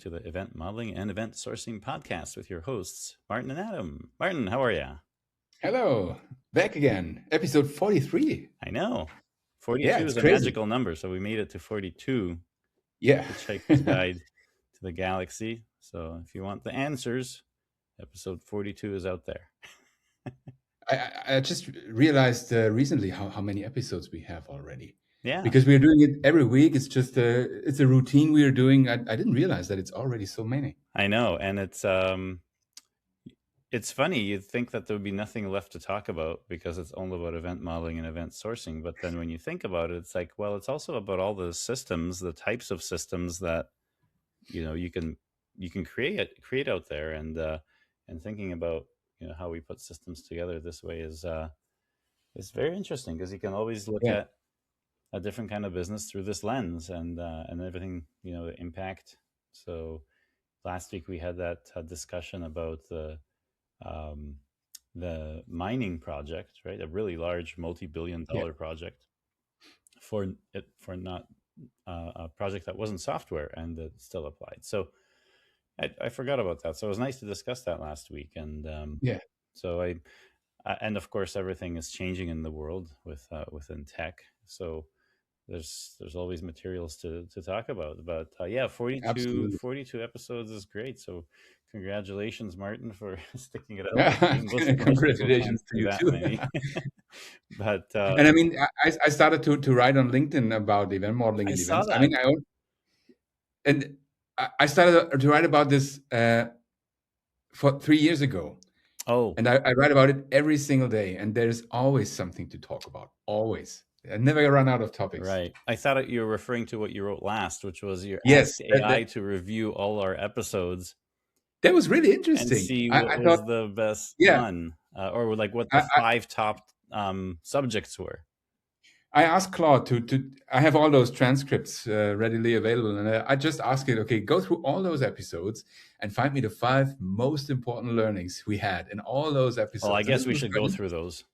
to the Event Modeling and Event Sourcing Podcast with your hosts, Martin and Adam. Martin, how are you? Hello, back again. Episode 43. I know. Yeah, 42 it's is a crazy. magical number, so we made it to 42. Yeah. Hitchhiker's Guide to the Galaxy. So if you want the answers, episode 42 is out there. I just realized recently how many episodes we have already. Yeah. Because we are doing it every week. It's just it's a routine we are doing. I didn't realize that it's already so many. I know, and it's funny. You'd think that there would be nothing left to talk about because it's only about event modeling and event sourcing. But then when you think about it, it's like, well, it's also about all the systems, the types of systems that you can create out there, and thinking about how we put systems together this way is very interesting, because you can always look at a different kind of business through this lens, and everything, the impact. So last week we had that discussion about the mining project, right? A really large multi-billion-dollar project for not a project that wasn't software and that still applied. So I forgot about that. So it was nice to discuss that last week, and so and of course everything is changing in the world within tech. So there's always materials to talk about. But 42 episodes is great. So congratulations, Martin, for sticking it out. Congratulations to you too. But and I mean, I started to write on LinkedIn about event modeling and events. I mean, I started to write about this for 3 years ago. Oh, and I write about it every single day, and there's always something to talk about. Always. I never run out of topics. Right. I thought you were referring to what you wrote last, which was your ask AI to review all our episodes. That was really interesting. And see what was the best one, or like what the 5 top subjects were. I asked Claude to I have all those transcripts readily available, and I just asked it, okay, go through all those episodes and find me the 5 most important learnings we had in all those episodes. Well, I guess we should go through those.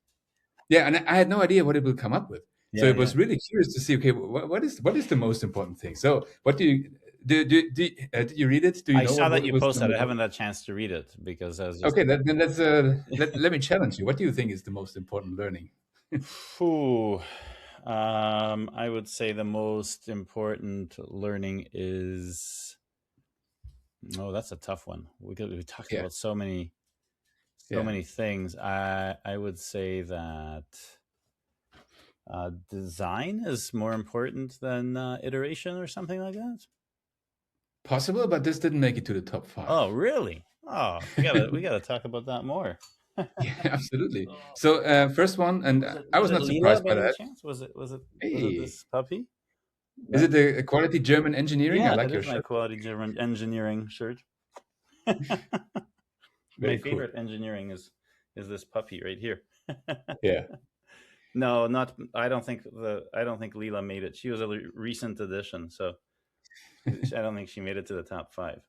Yeah, and I had no idea what it will come up with. So it was really curious to see, okay, what is the most important thing? So what did you read it? I saw that you posted. I haven't had a chance to read it because I was just... Okay, then let's let me challenge you. What do you think is the most important learning? I would say the most important learning is... Oh, that's a tough one. We talked about so many things. I would say that design is more important than iteration or something like that. Possible, but this didn't make it to the top 5. Oh, really? Oh, we gotta talk about that more. Yeah, absolutely. So first one, and I was not surprised by that. Was it this puppy? Is it the quality German engineering? Yeah, I like your shirt. My quality German engineering shirt. My favorite engineering is this puppy right here. Yeah. No, not. I don't think Leela made it. She was a recent addition, so I don't think she made it to the top 5.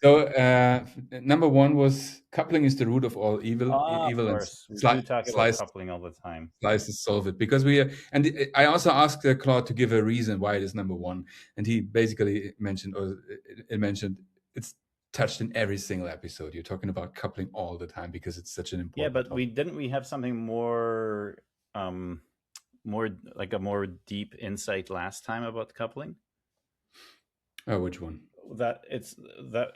So number 1 was coupling is the root of all evil. Evil, of course. We talk about coupling all the time. Slices solve it, because I also asked Claude to give a reason why it is number 1, and he basically mentioned it's touched in every single episode. You're talking about coupling all the time because it's such an important. Yeah, but we have something more like a more deep insight last time about coupling? Oh, which one? That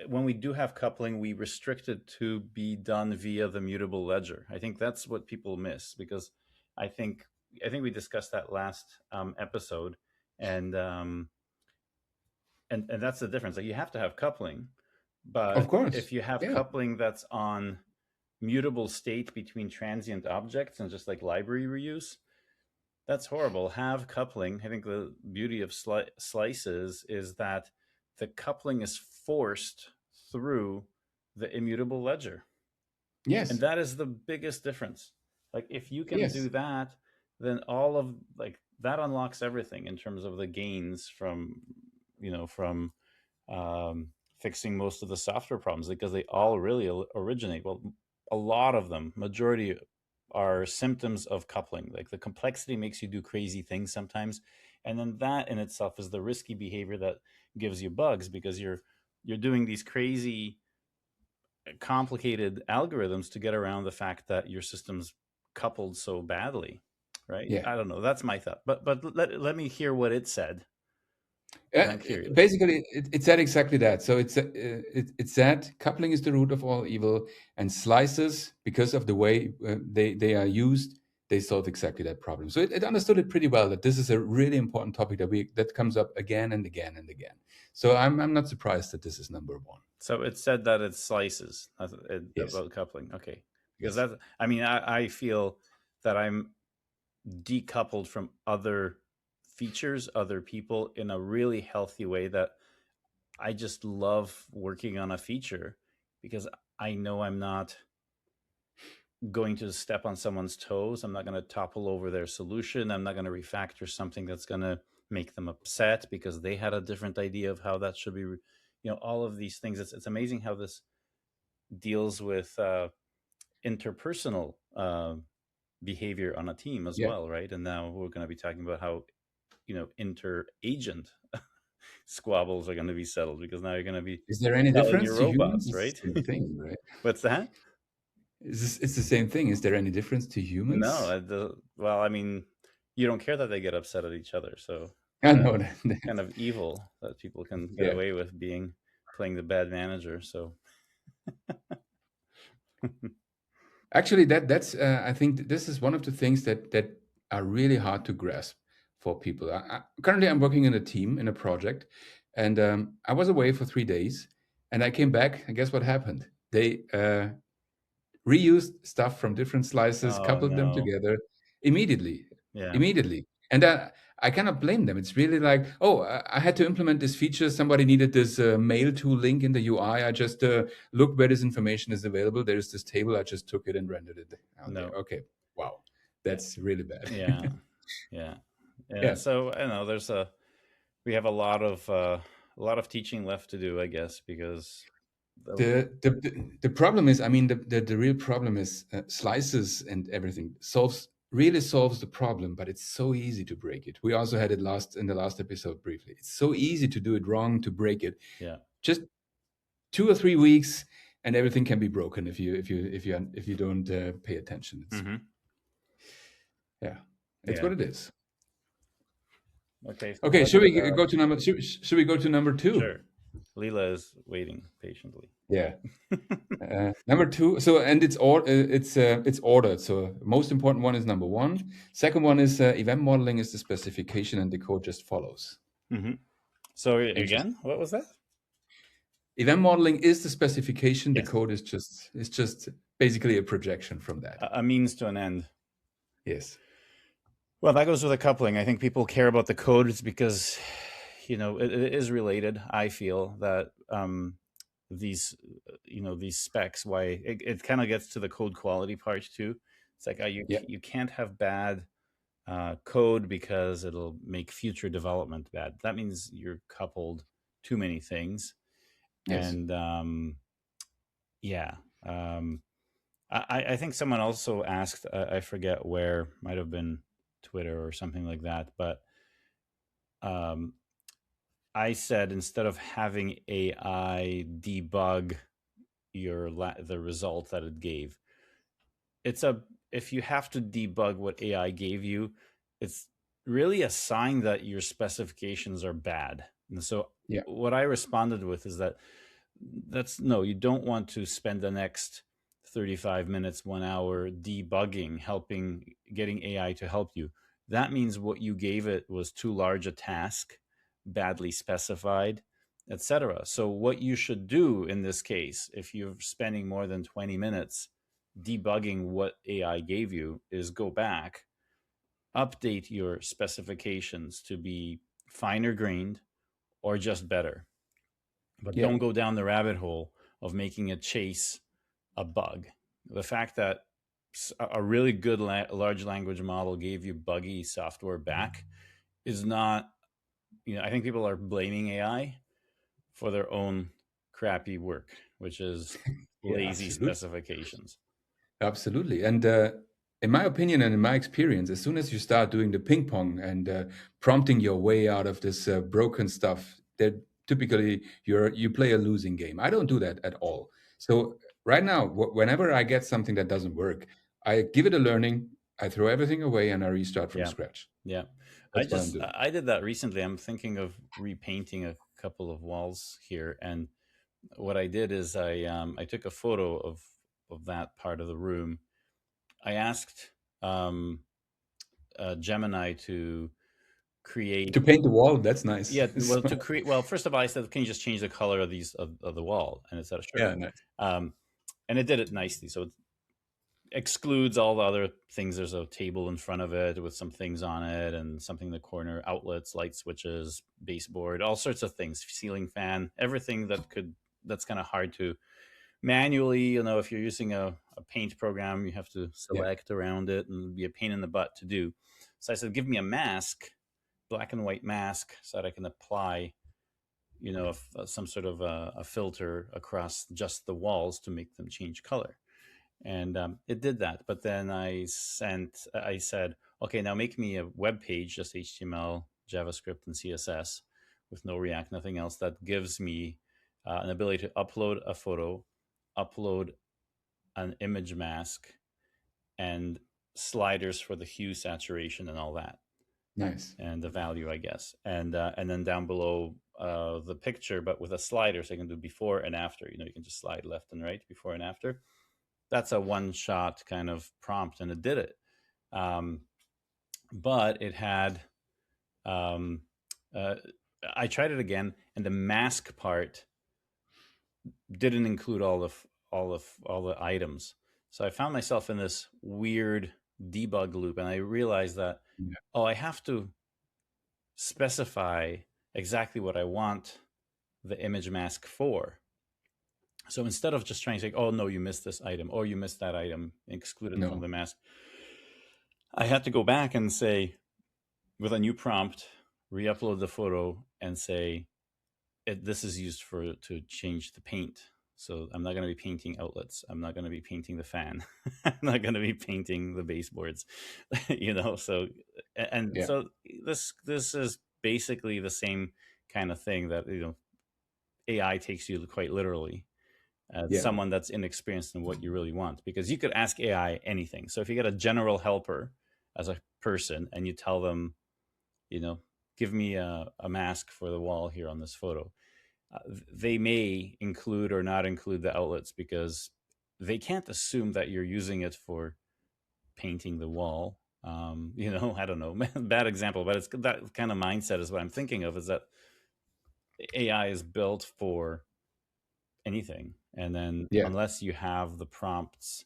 when we do have coupling, we restrict it to be done via the mutable ledger. I think that's what people miss, because I think we discussed that last episode, and that's the difference. Like, you have to have coupling, but of course, if you have coupling that's on mutable state between transient objects and just like library reuse, that's horrible. Have coupling. I think the beauty of slices is that the coupling is forced through the immutable ledger. Yes. And that is the biggest difference. Like, if you can do that, then all of that unlocks everything in terms of the gains from fixing most of the software problems, because they all really originate. Well, a lot of them, majority, are symptoms of coupling. Like, the complexity makes you do crazy things sometimes. And then that in itself is the risky behavior that gives you bugs, because you're you're doing these crazy, complicated algorithms to get around the fact that your system's coupled so badly, right? Yeah. I don't know. That's my thought. But let me hear what it said. I'm curious. Basically, it said exactly that. So it said coupling is the root of all evil, and slices, because of the way they are used, they solve exactly that problem. So it understood it pretty well, that this is a really important topic that comes up again and again and again. So I'm not surprised that this is number one. So it said that it slices Yes. about coupling. Okay. Because Yes. I feel that I'm decoupled from other features, other people, in a really healthy way, that I just love working on a feature because I know I'm not going to step on someone's toes. I'm not going to topple over their solution. I'm not going to refactor something that's going to make them upset because they had a different idea of how that should be. All of these things. It's amazing how this deals with interpersonal behavior on a team as well, right? And now we're going to be talking about how inter-agent squabbles are going to be settled, because now you're going to be Is there any difference your to robots, humans? right? It's the thing, right? What's that? It's the same thing. Is there any difference to humans? No. Well, I mean, you don't care that they get upset at each other, so I know kind of evil that people can get away with playing the bad manager. So actually, that's I think this is one of the things that are really hard to grasp for people. Currently, I'm working in a team, in a project, and I was away for 3 days, and I came back, and guess what happened? They reused stuff from different slices, coupled them together immediately. And I cannot blame them. It's really like, oh, I had to implement this feature. Somebody needed this mail to link in the UI. I just looked where this information is available. There's this table. I just took it and rendered it out there. Okay, wow, that's really bad. Yeah. So I know we have a lot of teaching left to do, I guess, because the problem is, I mean, the real problem is slices and everything really solves the problem, but it's so easy to break it. We also had it in the last episode briefly. It's so easy to do it wrong, to break it. Yeah. Just 2 or 3 weeks, and everything can be broken if you don't pay attention. It's what it is. Okay. Should we go to number? Should we go to number 2? Sure. Leela is waiting patiently. Yeah. Number 2. So, and it's ordered. So, most important one is number 1. Second one is event modeling is the specification, and the code just follows. So again, what was that? Event modeling is the specification. Yes. The code is just basically a projection from that. A means to an end. Yes. Well, that goes with the coupling. I think people care about the code. It's because, it is related. I feel that these specs, why it kind of gets to the code quality part too. It's like you can't have bad code because it'll make future development bad. That means you're coupled too many things. Yes. And I think someone also asked, I forget where, might have been Twitter or something like that, but I said, instead of having AI debug the result that it gave, if you have to debug what AI gave you, it's really a sign that your specifications are bad. And so what I responded with is you don't want to spend the next 35 minutes, 1 hour debugging, getting AI to help you. That means what you gave it was too large a task, badly specified, etc. So what you should do in this case, if you're spending more than 20 minutes debugging what AI gave you, is go back, update your specifications to be finer grained or just better. But don't go down the rabbit hole of making it chase a bug. The fact that a really good large language model gave you buggy software back is not, I think people are blaming AI for their own crappy work, which is lazy specifications. Absolutely. And in my opinion and in my experience, as soon as you start doing the ping pong and prompting your way out of this broken stuff, typically you play a losing game. I don't do that at all. So right now, whenever I get something that doesn't work, I give it a learning, I throw everything away, and I restart from Yeah. scratch. Yeah. That's what I'm doing. I did that recently. I'm thinking of repainting a couple of walls here. And what I did is I took a photo of that part of the room. I asked um, Gemini to create. To paint the wall, that's nice. Yeah, well, to So, create. Well, first of all, I said, "Can you just change the color of these of the wall?" And it said, "Sure." yeah, nice. Um, and it did it nicely. So it excludes all the other things. There's a table in front of it with some things on it, and something in the corner, outlets, light switches, baseboard, all sorts of things, ceiling fan, everything that's kind of hard to manually. If you're using a paint program, you have to Yeah, select around it and it'd be a pain in the butt to do. So I said, give me a mask, black and white mask, so that I can apply some sort of a filter across just the walls to make them change color. And it did that. But then I said, okay, now make me a web page, just HTML, JavaScript, and CSS with no React, nothing else, that gives me an ability to upload a photo, upload an image mask, and sliders for the hue, saturation, and all that, nice. and the value, I guess. And then down below the picture, but with a slider, so you can do before and after. You can just slide left and right, before and after. That's a one-shot kind of prompt, and it did it. But it had, I tried it again, and the mask part didn't include all the items. So I found myself in this weird debug loop, and I realized that, Yeah. I have to specify exactly what I want the image mask for. So instead of just trying to say, oh no, you missed this item, or you missed that item, exclude it from No. the mask, I had to go back and say, with a new prompt, re-upload the photo and say, this is used to change the paint. So I'm not going to be painting outlets. I'm not going to be painting the fan. I'm not going to be painting the baseboards. So Yeah. so this is basically the same kind of thing that AI takes you quite literally as Yeah. someone that's inexperienced in what you really want, because you could ask AI anything. So if you get a general helper as a person and you tell them, give me a mask for the wall here on this photo, they may include or not include the outlets, because they can't assume that you're using it for painting the wall. I don't know, bad example, but it's that kind of mindset is what I'm thinking of, is that AI is built for anything. And then Yeah. unless you have the prompts,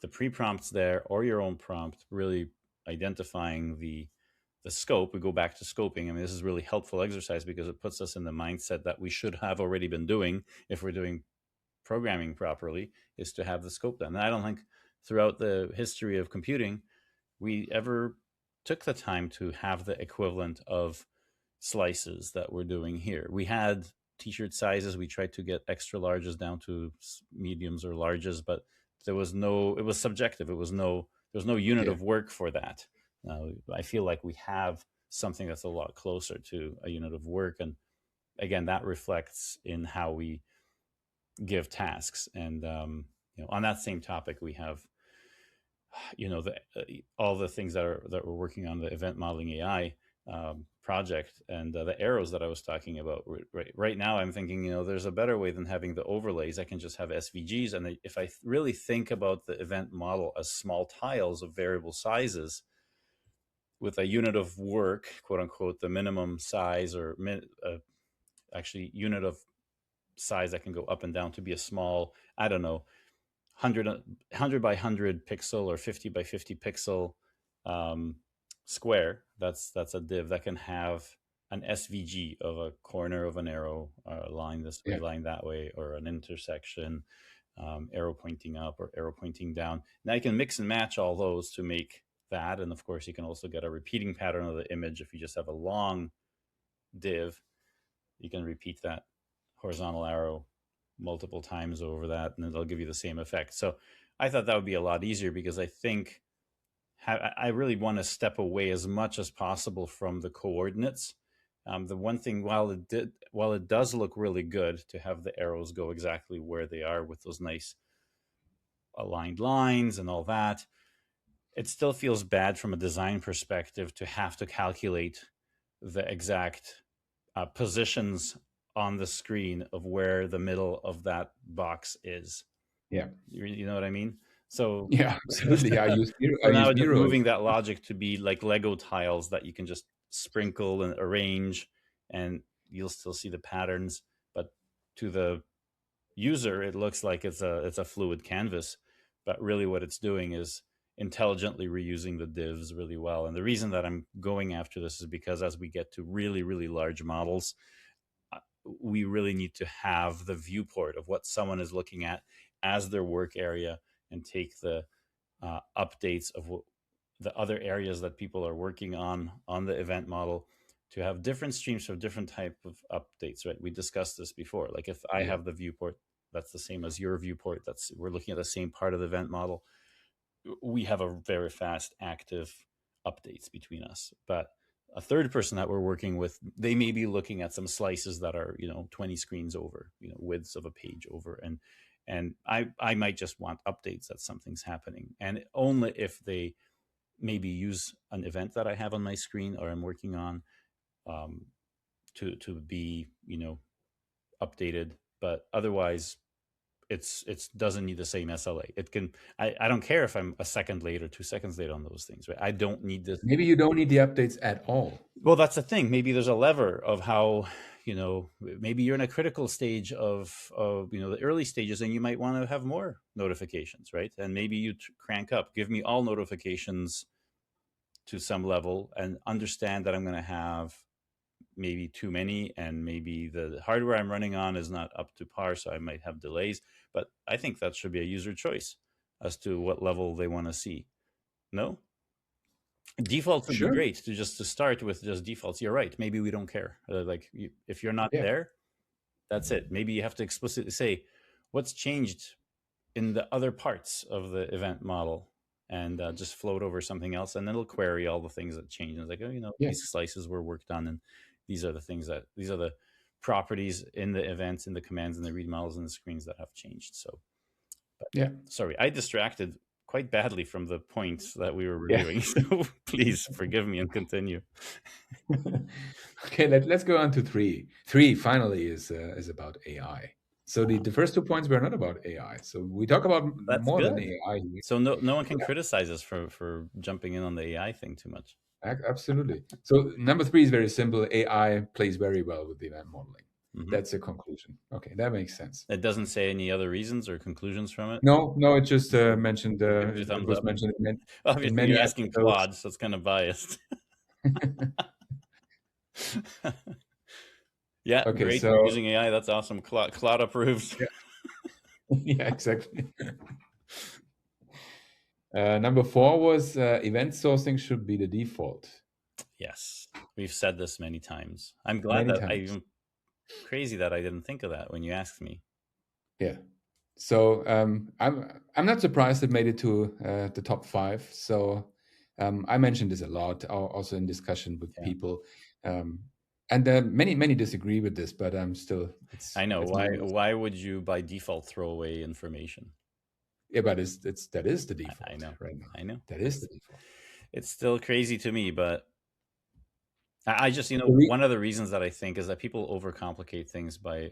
the pre-prompts there, or your own prompt, really identifying the scope, we go back to scoping. I mean, this is really helpful exercise because it puts us in the mindset that we should have already been doing if we're doing programming properly, is to have the scope done. And I don't think throughout the history of computing we ever took the time to have the equivalent of slices that we're doing here. We had t-shirt sizes. We tried to get extra larges down to mediums or larges, but it was subjective. There was no unit Yeah. of work for that. I feel like we have something that's a lot closer to a unit of work. And again, that reflects in how we give tasks. And, on that same topic, we have, all the things that we're working on, the event modeling AI project, and the arrows that I was talking about. Right now, I'm thinking, there's a better way than having the overlays. I can just have SVGs, and if I really think about the event model as small tiles of variable sizes with a unit of work, quote unquote, the minimum size, or actually unit of size that can go up and down to be a small, I don't know, 100 by 100 pixel or 50 by 50 pixel square. That's a div that can have an SVG of a corner of an arrow, a line this way, Yeah. line that way, or an intersection, arrow pointing up or arrow pointing down. Now you can mix and match all those to make that. And of course, you can also get a repeating pattern of the image. If you just have a long div, you can repeat that horizontal arrow multiple times over that, and it'll give you the same effect. So I thought that would be a lot easier, because I think I really want to step away as much as possible from the coordinates The one thing, while it does look really good to have the arrows go exactly where they are with those nice aligned lines and all that, it still feels bad from a design perspective to have to calculate the exact positions on the screen of where the middle of that box is. Yeah. You know what I mean? So Yeah, absolutely. I use so now just Miro. moving that logic to be like Lego tiles that you can just sprinkle and arrange, and you'll still see the patterns. But to the user, it looks like it's a fluid canvas. But really, what it's doing is intelligently reusing the divs really well. And the reason that I'm going after this is because as we get to really, really large models, we really need to have the viewport of what someone is looking at as their work area, and take the updates of the other areas that people are working on the event model, to have different streams for different type of updates. Right? We discussed this before. Like if I have the viewport that's the same as your viewport, that's we're looking at the same part of the event model, we have a very fast active updates between us. But a third person that we're working with, they may be looking at some slices that are 20 screens over, widths of a page over, and I might just want updates that something's happening, and only if they maybe use an event that I have on my screen or I'm working on, to be updated. But otherwise, it's doesn't need the same SLA. It can. I don't care if I'm a second late or 2 seconds late on those things. Right? I don't need this. Maybe you don't need the updates at all. Well, that's the thing. Maybe there's a lever of how, maybe you're in a critical stage of the early stages, and you might want to have more notifications, right? And maybe you crank up, give me all notifications to some level, and understand that I'm going to have maybe too many, and maybe the hardware I'm running on is not up to par, so I might have delays. But I think that should be a user choice as to what level they want to see. No? Defaults would be Sure. great to start with just defaults. You're right. Maybe we don't care. If you're not there, that's it. Maybe you have to explicitly say what's changed in the other parts of the event model, and just float over something else, and then it'll query all the things that change. And it's like, these slices were worked on, and these are the properties in the events, in the commands, and the read models, and the screens that have changed. So, sorry, I distracted quite badly from the points that we were reviewing. So please forgive me and continue. Okay, let's go on to 3. 3 finally is about AI. So the first 2 points were not about AI. So we talk about more than AI. So no one can criticize us for jumping in on the AI thing too much. Absolutely. So number 3 is very simple. AI plays very well with the event modeling. That's a conclusion. Okay, that makes sense. It doesn't say any other reasons or conclusions from it? No, it just mentioned, it was mentioned in many you're asking Claude, so it's kind of biased. Yeah, okay, great. So using AI, that's awesome. Claude approved. Yeah, exactly. Number 4 was event sourcing should be the default. Yes, we've said this many times. I'm glad that crazy that I didn't think of that when you asked me. Yeah. So I'm not surprised it made it to the top 5. So I mentioned this a lot, also in discussion with people, and many disagree with this, but I'm still. I know why would you by default throw away information? Yeah, but that is the default. I know right now. I know that is the default. It's still crazy to me, but I just one of the reasons that I think is that people overcomplicate things by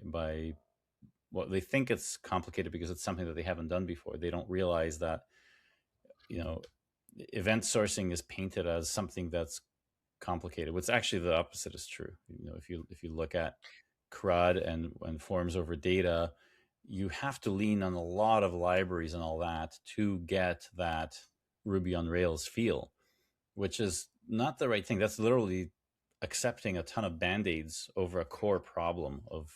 they think it's complicated because it's something that they haven't done before. They don't realize that event sourcing is painted as something that's complicated. What's actually the opposite is true. If you look at CRUD and forms over data, you have to lean on a lot of libraries and all that to get that Ruby on Rails feel, which is not the right thing. That's literally accepting a ton of band-aids over a core problem of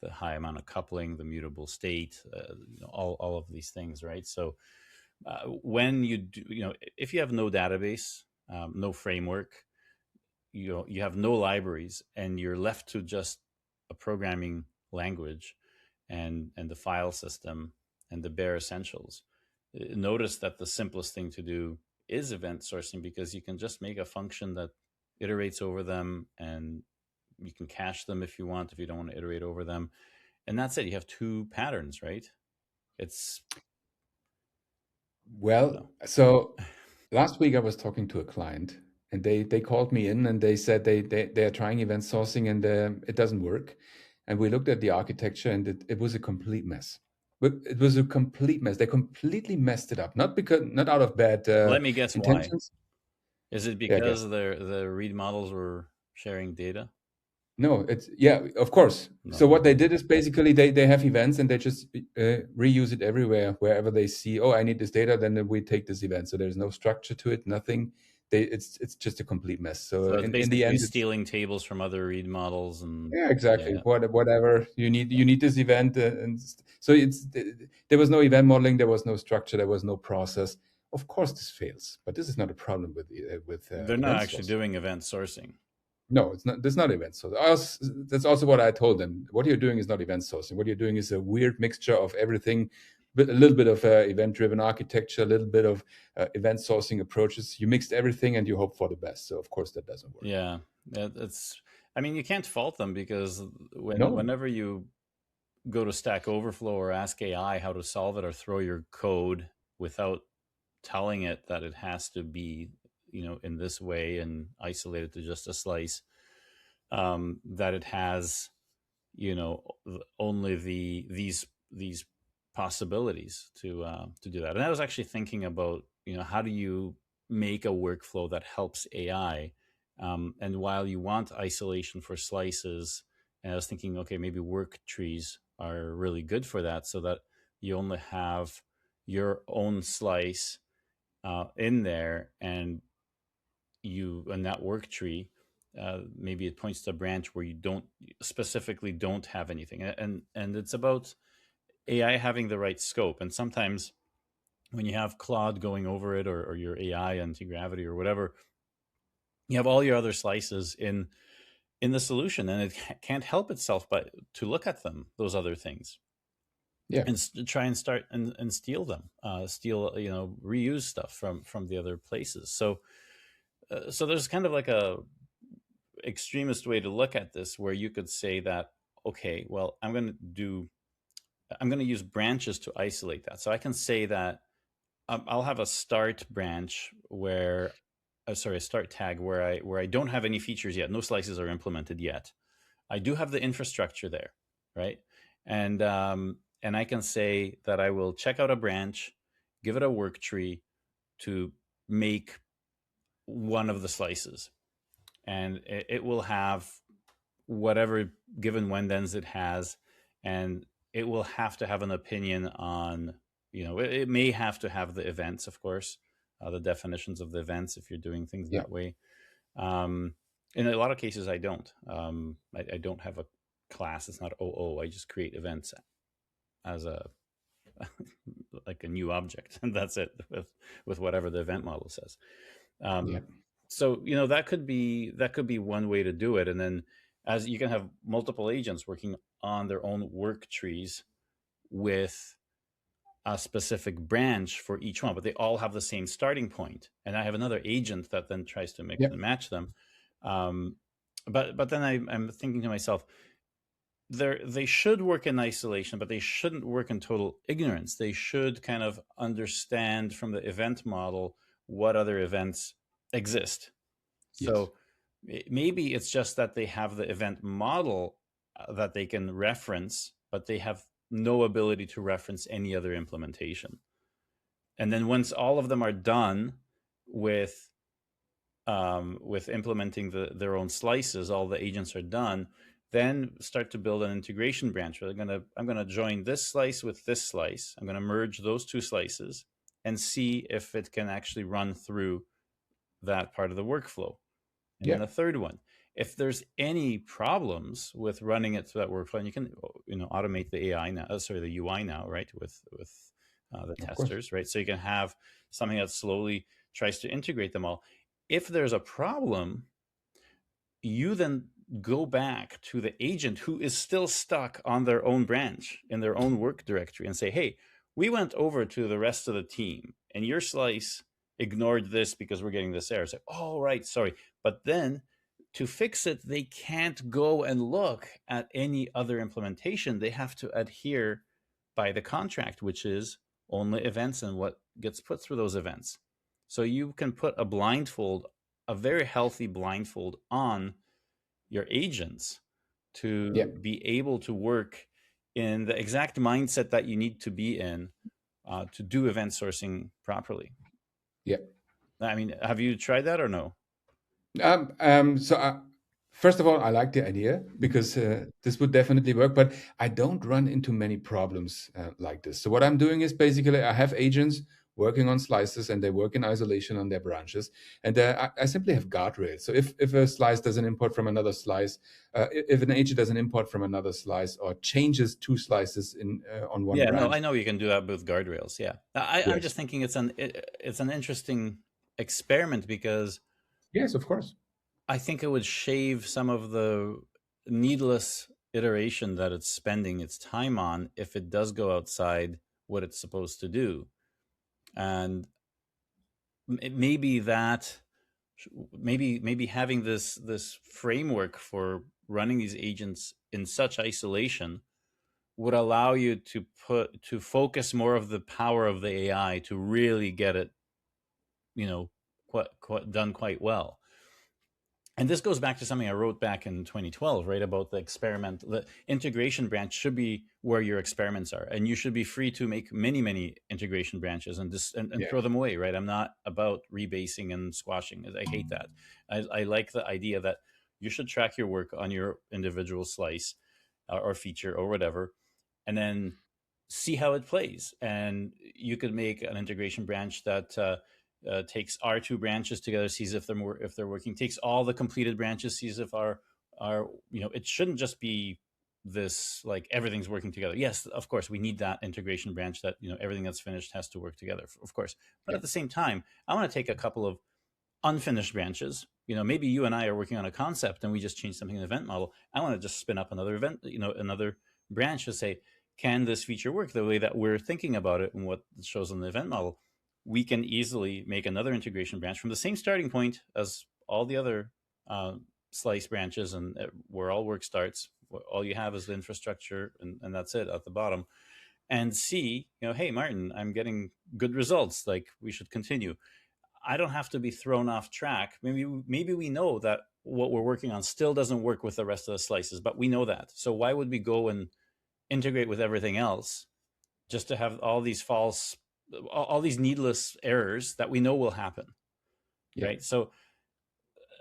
the high amount of coupling, the mutable state, all of these things, right? So when you do, if you have no database, no framework, you have no libraries, and you're left to just a programming language and the file system and the bare essentials, notice that the simplest thing to do is event sourcing, because you can just make a function that iterates over them and you can cache them if you want, if you don't want to iterate over them. And that's it. You have two patterns, right? It's Well, no. so last week I was talking to a client, and they called me in and they said they are trying event sourcing, and it doesn't work. And we looked at the architecture, and it was a complete mess. But it was a complete mess. They completely messed it up. Not out of bad Let me guess why. intentions. Is it Yeah, I because guess. the read models were sharing data? No, it's yeah, of course. So No. what they did is basically they have events and they just reuse it everywhere wherever they see, oh, I need this data, then we take this event. So there's no structure to it, nothing. It's just a complete mess. So So it's in the basically end, it's stealing tables from other read models and yeah, exactly. yeah. Whatever you need this event, so there was no event modeling, there was no structure, there was no process. Of course, this fails, but this is not a problem with They're not event actually sourcing. doing event sourcing. No, it's not. That's not event sourcing. That's also what I told them. What you're doing is not event sourcing. What you're doing is a weird mixture of everything, but a little bit of event-driven architecture, a little bit of event sourcing approaches. You mixed everything and you hope for the best. So of course that doesn't work. Yeah. It's I mean, you can't fault them because No. whenever you go to Stack Overflow or ask AI how to solve it or throw your code without telling it that it has to be, in this way and isolated to just a slice, that it has, only these possibilities to do that. And I was actually thinking about, how do you make a workflow that helps AI? And while you want isolation for slices, and I was thinking, okay, maybe work trees are really good for that, so that you only have your own slice in there, and you in that work tree, maybe it points to a branch where you don't have anything, and it's about AI having the right scope. And sometimes when you have Claude going over it, or your AI anti-gravity or whatever, you have all your other slices in the solution, and it can't help itself but to look at them, those other things, Yeah. and try and start and steal them, reuse stuff from the other places. So there's kind of like a extremist way to look at this, where you could say that, okay, well, I'm going to use branches to isolate that. So I can say that, I'll have a start branch where, sorry, a start tag where I don't have any features yet. No slices are implemented yet. I do have the infrastructure there, right? And I can say that I will check out a branch, give it a work tree to make one of the slices, and it will have whatever given when-thens it has, and it will have to have an opinion on, it may have to have the events, of course, the definitions of the events if you're doing things Yeah. that way. um, in a lot of cases I don't. I don't have a class. It's not OO. I just create events as a like a new object, and that's it, with whatever the event model says. Yeah. So that could be one way to do it. And then, as you can have multiple agents working on their own work trees with a specific branch for each one, but they all have the same starting point, and I have another agent that then tries to mix Yeah. and match them. um, but then I'm thinking to myself, they should work in isolation, but they shouldn't work in total ignorance. They should kind of understand from the event model what other events exist. Yes. So maybe it's just that they have the event model that they can reference, but they have no ability to reference any other implementation. And then once all of them are done with implementing their own slices, all the agents are done, then start to build an integration branch where I'm gonna join this slice with this slice. I'm gonna merge those two slices and see if it can actually run through that part of the workflow. And Yeah. then a third one. If there's any problems with running it through that workflow, and you can automate the AI now, the UI now, right, with the Of course. testers, right? So you can have something that slowly tries to integrate them all. If there's a problem, you then go back to the agent who is still stuck on their own branch in their own work directory and say, hey, we went over to the rest of the team and your slice ignored this because we're getting this error. Say, oh, right, sorry. But then to fix it, they can't go and look at any other implementation. They have to adhere by the contract, which is only events and what gets put through those events. So you can put a blindfold, a very healthy blindfold on your agents Yeah. to be able to work in the exact mindset that you need to be in to do event sourcing properly. Yeah. I mean, have you tried that or no? So first of all, I like the idea because this would definitely work, but I don't run into many problems like this. So what I'm doing is basically I have agents working on slices and they work in isolation on their branches. And I simply have guardrails. So if a slice does an import from another slice, if an agent does an import from another slice or changes two slices on one Yeah, no, branch. I know you can do that with guardrails. Yeah, I'm Yes. just thinking it's an interesting experiment because Yes, of course. I think it would shave some of the needless iteration that it's spending its time on if it does go outside what it's supposed to do. And maybe that maybe having this framework for running these agents in such isolation would allow you to focus more of the power of the AI to really get it, quite done quite well. And this goes back to something I wrote back in 2012, right? About the integration branch should be where your experiments are. And you should be free to make many, many integration branches and Yeah. throw them away, right? I'm not about rebasing and squashing. I hate that. I like the idea that you should track your work on your individual slice or feature or whatever, and then see how it plays. And you could make an integration branch that takes our two branches together, sees if they're working, takes all the completed branches, sees if our it shouldn't just be this like everything's working together. Yes, of course, we need that integration branch that everything that's finished has to work together, of course. But Yeah. at the same time, I want to take a couple of unfinished branches. Maybe you and I are working on a concept and we just change something in the event model. I want to just spin up another event, another branch to say, can this feature work the way that we're thinking about it and what it shows on the event model? We can easily make another integration branch from the same starting point as all the other slice branches, and where all work starts. All you have is the infrastructure, and that's it at the bottom. And see, hey, Martin, I'm getting good results. Like, we should continue. I don't have to be thrown off track. Maybe we know that what we're working on still doesn't work with the rest of the slices, but we know that. So why would we go and integrate with everything else just to have all these needless errors that we know will happen, Yeah. right? So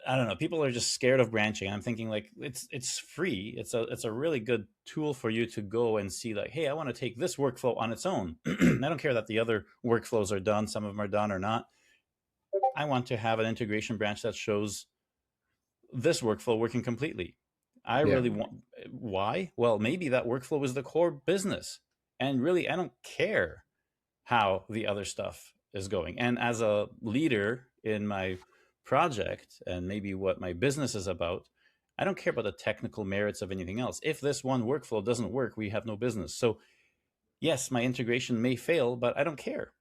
I don't know. People are just scared of branching. I'm thinking like it's free. It's a really good tool for you to go and see like, hey, I want to take this workflow on its own. I don't care that the other workflows are done. Some of them are done or not. I want to have an integration branch that shows this workflow working completely. I Yeah. really want. Why? Well, maybe that workflow is the core business, and really, I don't care how the other stuff is going. And as a leader in my project and maybe what my business is about, I don't care about the technical merits of anything else. If this one workflow doesn't work, we have no business. So yes, my integration may fail, but I don't care.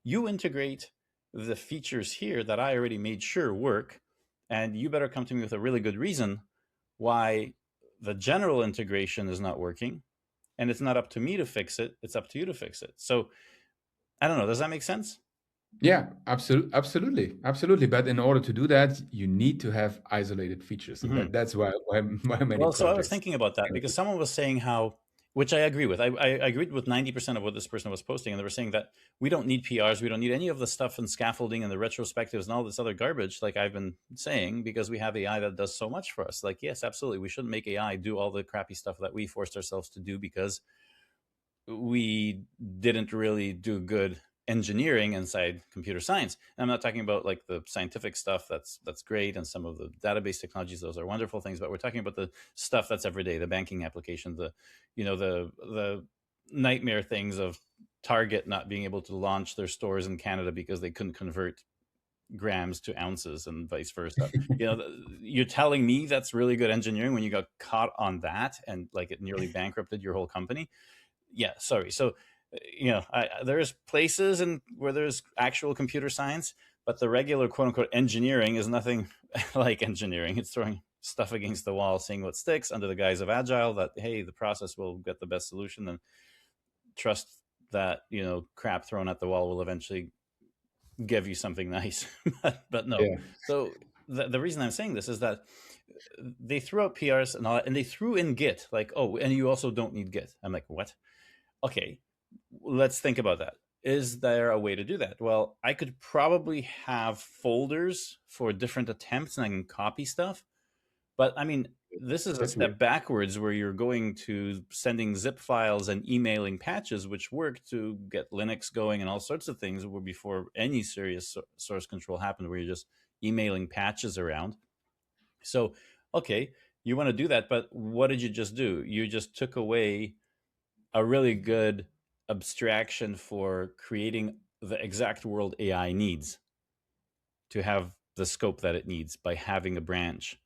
You integrate the features here that I already made sure work, and you better come to me with a really good reason why the general integration is not working. And it's not up to me to fix it, it's up to you to fix it. So I don't know. Does that make sense? Yeah, absolutely. But in order to do that, you need to have isolated features, and Mm-hmm. that's why many Well, so I was projects. thinking about that because someone was saying how, which I agree with. I agreed with 90% of what this person was posting, and they were saying that we don't need PRs, we don't need any of the stuff and scaffolding and the retrospectives and all this other garbage, like I've been saying, because we have AI that does so much for us. Like, yes, absolutely, we shouldn't make AI do all the crappy stuff that we forced ourselves to do because we didn't really do good engineering inside computer science. And I'm not talking about like the scientific stuff that's great, and some of the database technologies, those are wonderful things, but we're talking about the stuff that's everyday, the banking application, the nightmare things of Target not being able to launch their stores in Canada because they couldn't convert grams to ounces and vice versa. You're telling me that's really good engineering when you got caught on that and like it nearly bankrupted your whole company. Yeah, sorry. So there's places and where there's actual computer science, But the regular quote unquote engineering is nothing like engineering. It's throwing stuff against the wall, seeing what sticks under the guise of agile, that, hey, the process will get the best solution, and trust that, crap thrown at the wall will eventually give you something nice. but no. Yeah. So the reason I'm saying this is that they threw out PRs and all that, and they threw in Git, like, oh, and you also don't need Git. I'm like, what? Okay, let's think about that. Is there a way to do that? Well, I could probably have folders for different attempts and I can copy stuff. But I mean, this is a That's step weird. backwards where you're going to sending zip files and emailing patches, which work to get Linux going and all sorts of things, where before any serious source control happened, where you're just emailing patches around. So, okay, you want to do that, but what did you just do? You just took away a really good abstraction for creating the exact world AI needs to have the scope that it needs by having a branch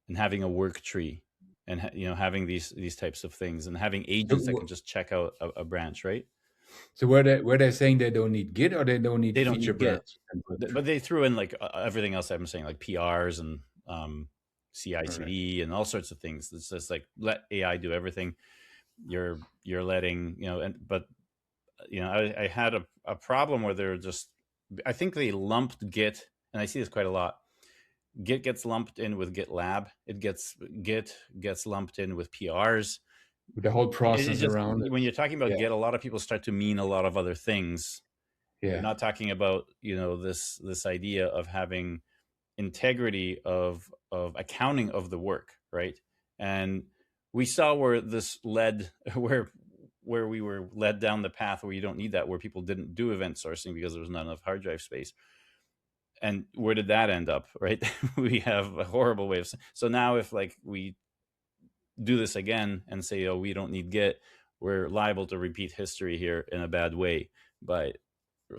and having a work tree and having these types of things and having agents that can just check out a branch, right? So were they saying they don't need Git or they don't need They don't feature need Git, branch? but they threw in like everything else I'm saying, like PRs and CI/CD and all sorts of things. It's just like, let AI do everything. You're letting but I had a problem where they're just, I think they lumped Git, and I see this quite a lot. Git gets lumped in with GitLab. Git gets lumped in with PRs. The whole process Just, around it. when you're talking about Yeah. Git, a lot of people start to mean a lot of other things. Yeah. You're not talking about this idea of having integrity of accounting of the work, right? And we saw where this led, where we were led down the path where you don't need that, where people didn't do event sourcing because there was not enough hard drive space. And where did that end up, right? We have a horrible way of, so now if like we do this again and say, oh, we don't need Git, we're liable to repeat history here in a bad way by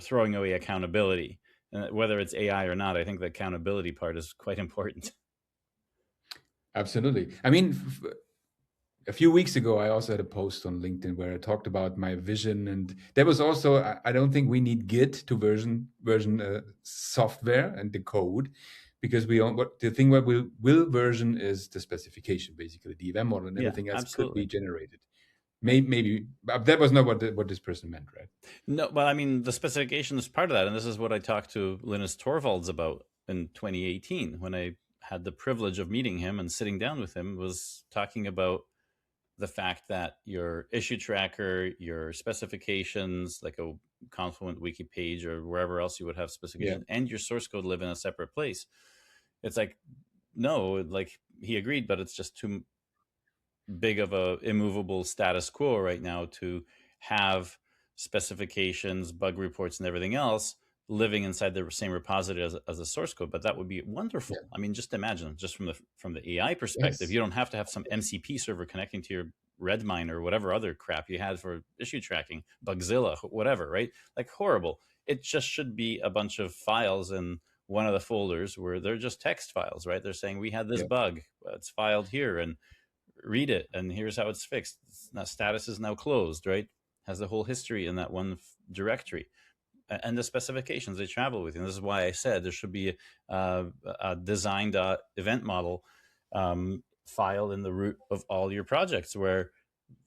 throwing away accountability. And whether it's AI or not, I think the accountability part is quite important. Absolutely. I mean, a few weeks ago, I also had a post on LinkedIn where I talked about my vision, and there was also, I don't think we need Git to version software and the code, because the thing what will version is the specification, basically the event model, and everything else could be generated. Maybe but that was not what this person meant, right? No, but I mean, the specification is part of that, and this is what I talked to Linus Torvalds about in 2018 when I had the privilege of meeting him and sitting down with him. Was talking about the fact that your issue tracker, your specifications, like a Confluent wiki page or wherever else you would have specifications, and your source code live in a separate place. It's like, no, like he agreed, but it's just too big of a immovable status quo right now to have specifications, bug reports, and everything else living inside the same repository as a source code. But that would be wonderful. I mean, just imagine, just from the AI perspective, you don't have to have some MCP server connecting to your Redmine or whatever other crap you had for issue tracking, Bugzilla, whatever, right? Like, horrible. It just should be a bunch of files in one of the folders where they're just text files, right? They're saying we had this bug, it's filed here, and read it, and here's how it's fixed. Now status is now closed, right? Has the whole history in that one directory, and the specifications they travel with. And this is why I said there should be a designed event model file in the root of all your projects, where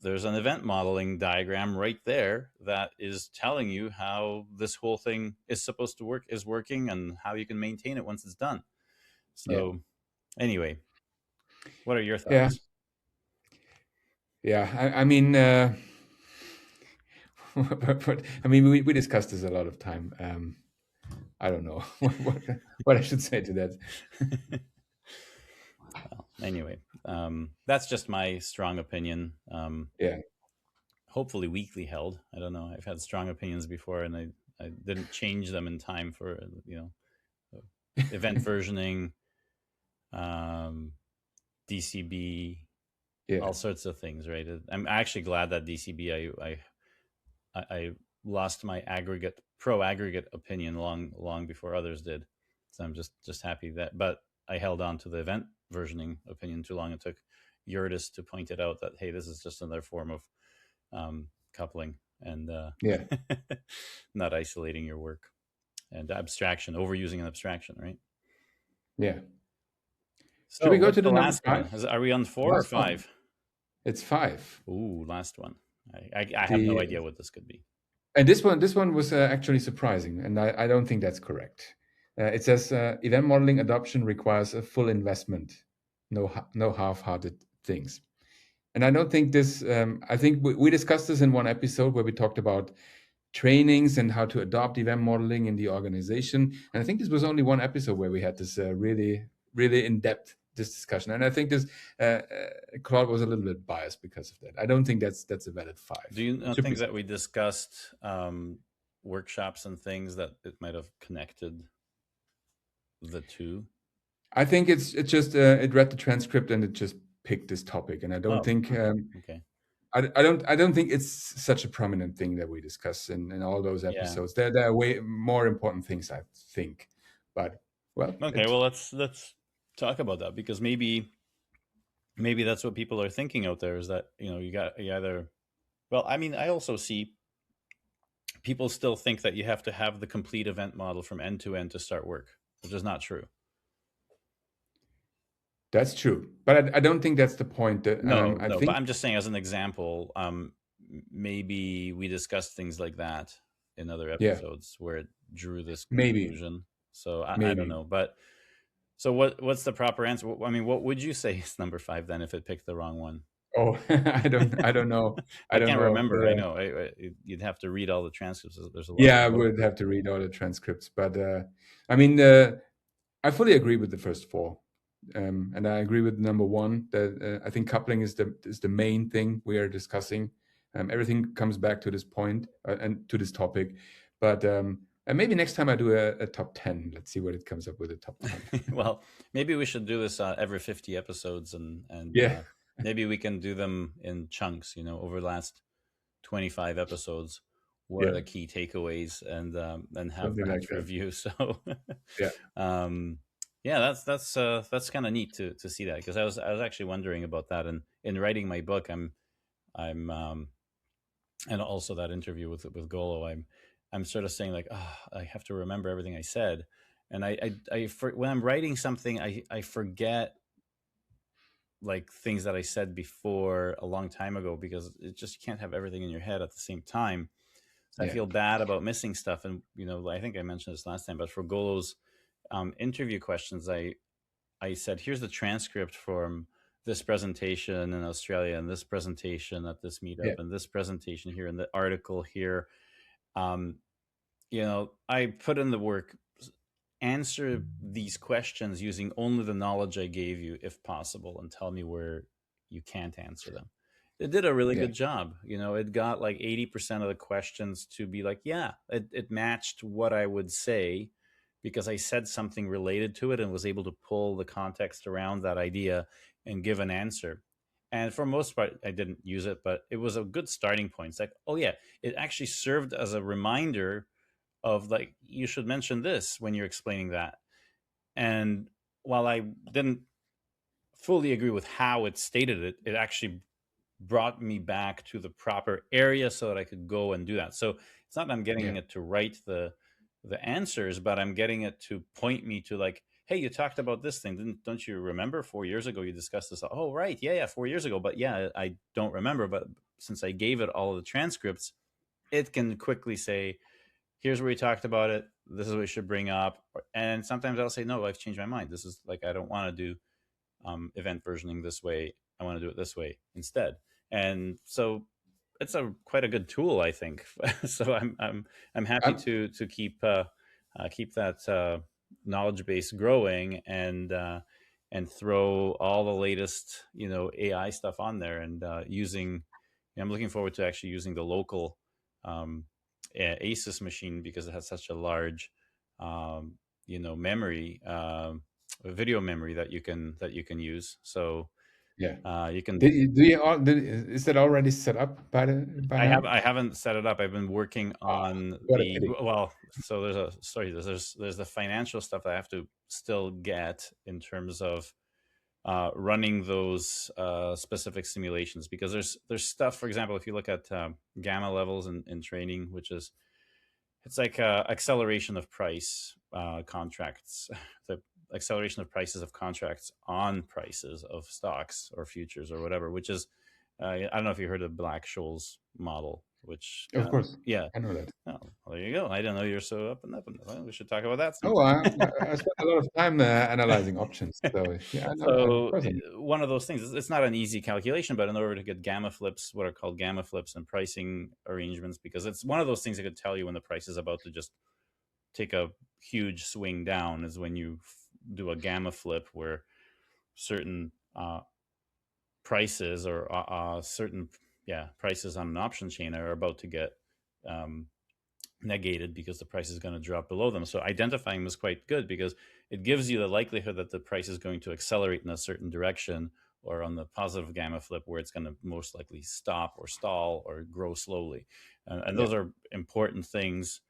there's an event modeling diagram right there that is telling you how this whole thing is supposed to work, is working, and how you can maintain it once it's done. So anyway, what are your thoughts? I mean, but I mean, we discussed this a lot of time. I don't know what I should say to that. Well, anyway, that's just my strong opinion. Hopefully weakly held. I don't know. I've had strong opinions before, and I didn't change them in time for event versioning, DCB, all sorts of things. Right. I'm actually glad that DCB. I lost my pro aggregate opinion long before others did. So I'm just happy that. But I held on to the event versioning opinion too long. It took Yurtis to point it out that, hey, this is just another form of coupling and not isolating your work. and abstraction, overusing an abstraction, right? Yeah. So Should we go what's to the the number last one? 5? Are we on 4 or Last one. 5? It's 5. Ooh, last one. I have no idea what this could be. And this one was actually surprising, and I don't think that's correct. It says event modeling adoption requires a full investment, no half-hearted things. And I don't think this. I think we discussed this in one episode where we talked about trainings and how to adopt event modeling in the organization. And I think this was only one episode where we had this really in-depth discussion. And I think this Claude was a little bit biased because of that. I don't think that's a valid 5. Do you think that we discussed workshops and things that it might have connected the two? I think it's just it read the transcript and it just picked this topic, and I don't think okay. I don't think it's such a prominent thing that we discuss in all those episodes. Yeah. There are way more important things, I think. But well, okay. Well, let's talk about that, because maybe that's what people are thinking out there, is that you either. Well, I mean, I also see people still think that you have to have the complete event model from end to end to start work, which is not true. That's true, but I don't think that's the point. No, but I'm just saying, as an example, maybe we discussed things like that in other episodes where it drew this conclusion. Maybe. So I don't know, but so what's the proper answer? I mean, what would you say is number 5 then if it picked the wrong one? Oh, I don't know. I can't remember. I know you'd have to read all the transcripts. There's a lot. Yeah, I would have to read all the transcripts, but I mean, I fully agree with the first 4. And I agree with number 1 that I think coupling is the main thing we are discussing. Everything comes back to this point and to this topic. But and maybe next time I do a top 10. Let's see what it comes up with a top 10. Well, maybe we should do this every 50 episodes, and yeah. Maybe we can do them in chunks. Over the last 25 episodes. What are the key takeaways, and have like review. So yeah. That's kind of neat to see that, because I was actually wondering about that, and in writing my book, I'm and also that interview with Golo, I'm sort of saying like, I have to remember everything I said, and when I'm writing something, I forget like things that I said before a long time ago, because it just, you can't have everything in your head at the same time. So I feel bad about missing stuff, and I think I mentioned this last time, but for Golo's interview questions, I said, here's the transcript from this presentation in Australia, and this presentation at this meetup, and this presentation here, and the article here. I put in the work, answer these questions using only the knowledge I gave you, if possible, and tell me where you can't answer them. It did a really good job. It got like 80% of the questions to be like, it matched what I would say, because I said something related to it and was able to pull the context around that idea and give an answer. And for most part, I didn't use it, but it was a good starting point. It's like, it actually served as a reminder of like, you should mention this when you're explaining that. And while I didn't fully agree with how it stated it, it actually brought me back to the proper area so that I could go and do that. So it's not that I'm getting it to write the answers, but I'm getting it to point me to like, hey, you talked about this thing. Don't you remember 4 years ago you discussed this? Oh, right. Yeah, 4 years ago. But I don't remember. But since I gave it all the transcripts, it can quickly say, here's where we talked about it. This is what we should bring up. And sometimes I'll say, no, I've changed my mind. This is like, I don't want to do event versioning this way. I want to do it this way instead. And so it's quite a good tool, I think. So I'm happy to keep that knowledge base growing, and throw all the latest AI stuff on there, and using. I'm looking forward to actually using the local ASUS machine, because it has such a large memory, video memory that you can use. So you can. Is that already set up by I haven't set it up. I've been working on so there's the financial stuff I have to still get in terms of running those specific simulations, because there's stuff, for example, if you look at gamma levels in training, which is It's like acceleration of price contracts, the acceleration of prices of contracts on prices of stocks or futures or whatever, which is, I don't know if you heard of Black-Scholes model, which Of course, yeah. I know that. Oh, well, there you go. I didn't know you're so up and up. Well, we should talk about that Oh, sometime. I spent a lot of time analyzing options. So yeah, I know. Of So course, I know. one of those things, it's not an easy calculation, but in order to get gamma flips, what are called gamma flips and pricing arrangements, because it's one of those things that could tell you when the price is about to just take a huge swing down, is when you do a gamma flip where certain prices or certain prices on an option chain are about to get um, negated because the price is going to drop below them. So identifying them is quite good because it gives you the likelihood that the price is going to accelerate in a certain direction, or on the positive gamma flip where it's going to most likely stop or stall or grow slowly. And Yeah, those are important things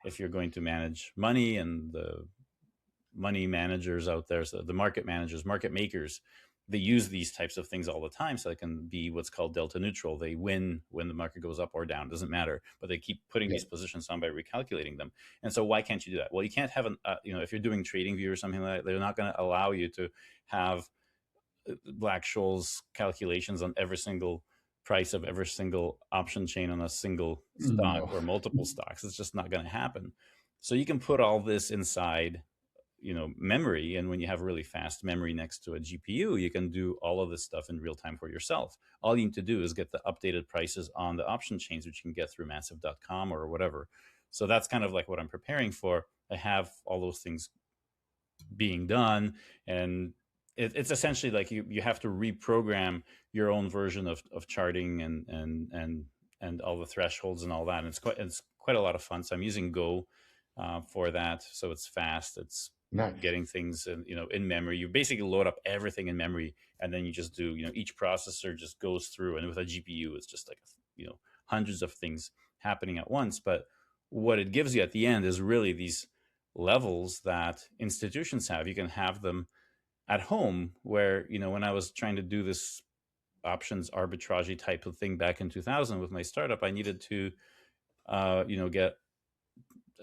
if you're going to manage money. And the money managers out there, so the market managers, market makers, they use these types of things all the time, so they can be what's called delta neutral. They win when the market goes up or down, doesn't matter, but they keep putting yeah, these positions on by recalculating them. And so why can't you do that? Well, you can't have an if you're doing trading view or something like that, they're not going to allow you to have Black-Scholes calculations on every single price of every single option chain on a single stock no, or multiple stocks. It's just not going to happen. So you can put all this inside memory, and when you have really fast memory next to a GPU, you can do all of this stuff in real time for yourself. All you need to do is get the updated prices on the option chains, which you can get through massive.com or whatever. So that's kind of like what I'm preparing for. I have all those things being done, and it's essentially like you have to reprogram your own version of charting and all the thresholds and all that, and it's quite a lot of fun. So I'm using Go for that, so it's fast, it's nice. getting things in memory. You basically load up everything in memory, and then you just do, each processor just goes through, and with a GPU it's just like hundreds of things happening at once. But what it gives you at the end is really these levels that institutions have. You can have them at home, where when I was trying to do this options arbitrage type of thing back in 2000 with my startup, I needed to get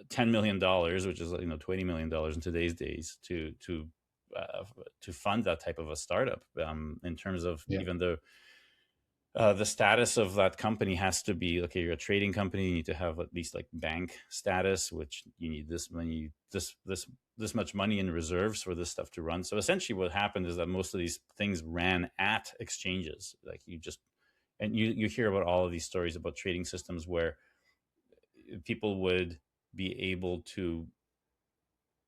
$10 million, which is $20 million in today's days, to fund that type of a startup. In terms of Yeah, even the status of that company has to be, okay, you're a trading company, you need to have at least like bank status, which you need this much money in reserves for this stuff to run. So essentially what happened is that most of these things ran at exchanges. Like you hear about all of these stories about trading systems where people would be able to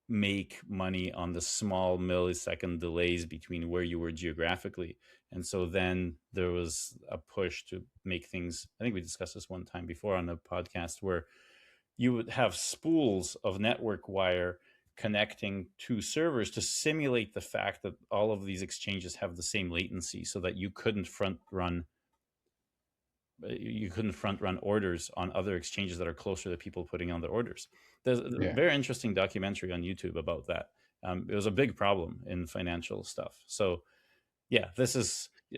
make money on the small millisecond delays between where you were geographically. And so then there was a push to make things, I think we discussed this one time before on the podcast, where you would have spools of network wire connecting to servers to simulate the fact that all of these exchanges have the same latency, so that you couldn't front run orders on other exchanges that are closer to people putting on their orders. There's a yeah, very interesting documentary on YouTube about that. It was a big problem in financial stuff. So yeah,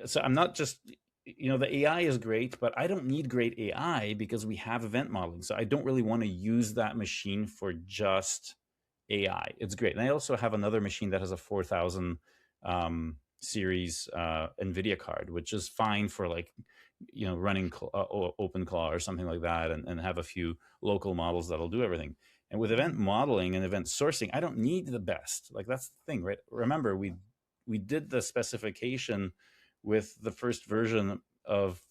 so I'm not just, the AI is great, but I don't need great AI because we have event modeling. So I don't really want to use that machine for just AI. It's great. And I also have another machine that has a 4000 series NVIDIA card, which is fine for like, running OpenClaw or something like that, and have a few local models that'll do everything. And with event modeling and event sourcing, I don't need the best. Like, that's the thing, right? Remember, we did the specification with the first version of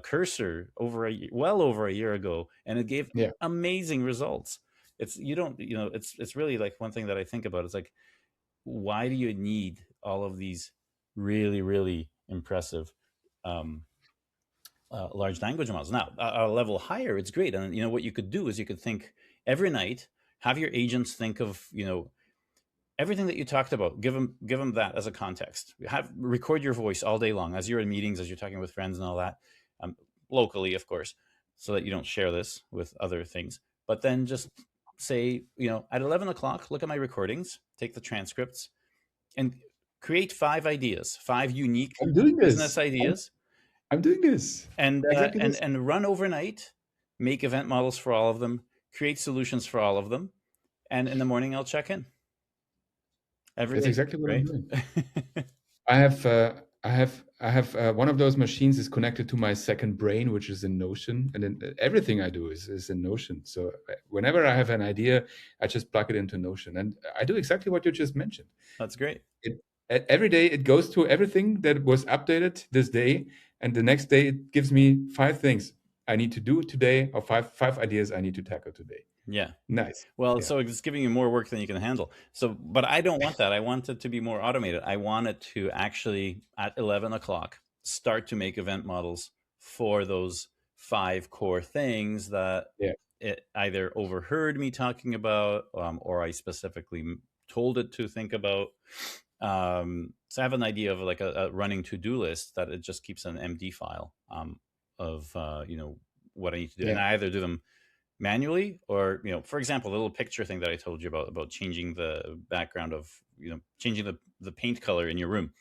Cursor well over a year ago, and it gave yeah. amazing results. It's really like one thing that I think about is like, why do you need all of these really, really impressive large language models? Now, a level higher, it's great. And what you could do is you could think every night, have your agents think of everything that you talked about. Give them that as a context. Record your voice all day long as you're in meetings, as you're talking with friends and all that, locally, of course, so that you don't share this with other things. But then just say, at 11 o'clock, look at my recordings, take the transcripts, and create 5 unique I'm doing business this. ideas, I'm doing this. and Exactly this. run overnight, make event models for all of them, create solutions for all of them, and in the morning I'll check in every That's day, exactly what I'm right? doing. I have one of those machines is connected to my second brain, which is in Notion, and then everything I do is in Notion. So whenever I have an idea, I just plug it into Notion, and I do exactly what you just mentioned. That's great. Every day it goes through everything that was updated this day, and the next day it gives me 5 things I need to do today, or five ideas I need to tackle today. Yeah. Nice. Well, Yeah. so it's giving you more work than you can handle. So, but I don't want that. I want it to be more automated. I want it to actually, at 11 o'clock, start to make event models for those 5 core things that Yeah. it either overheard me talking about, or I specifically told it to think about. So I have an idea of like a running to-do list that it just keeps an MD file of what I need to do, and Yeah. I either do them manually, or for example, the little picture thing that I told you about changing the background of changing the paint color in your room.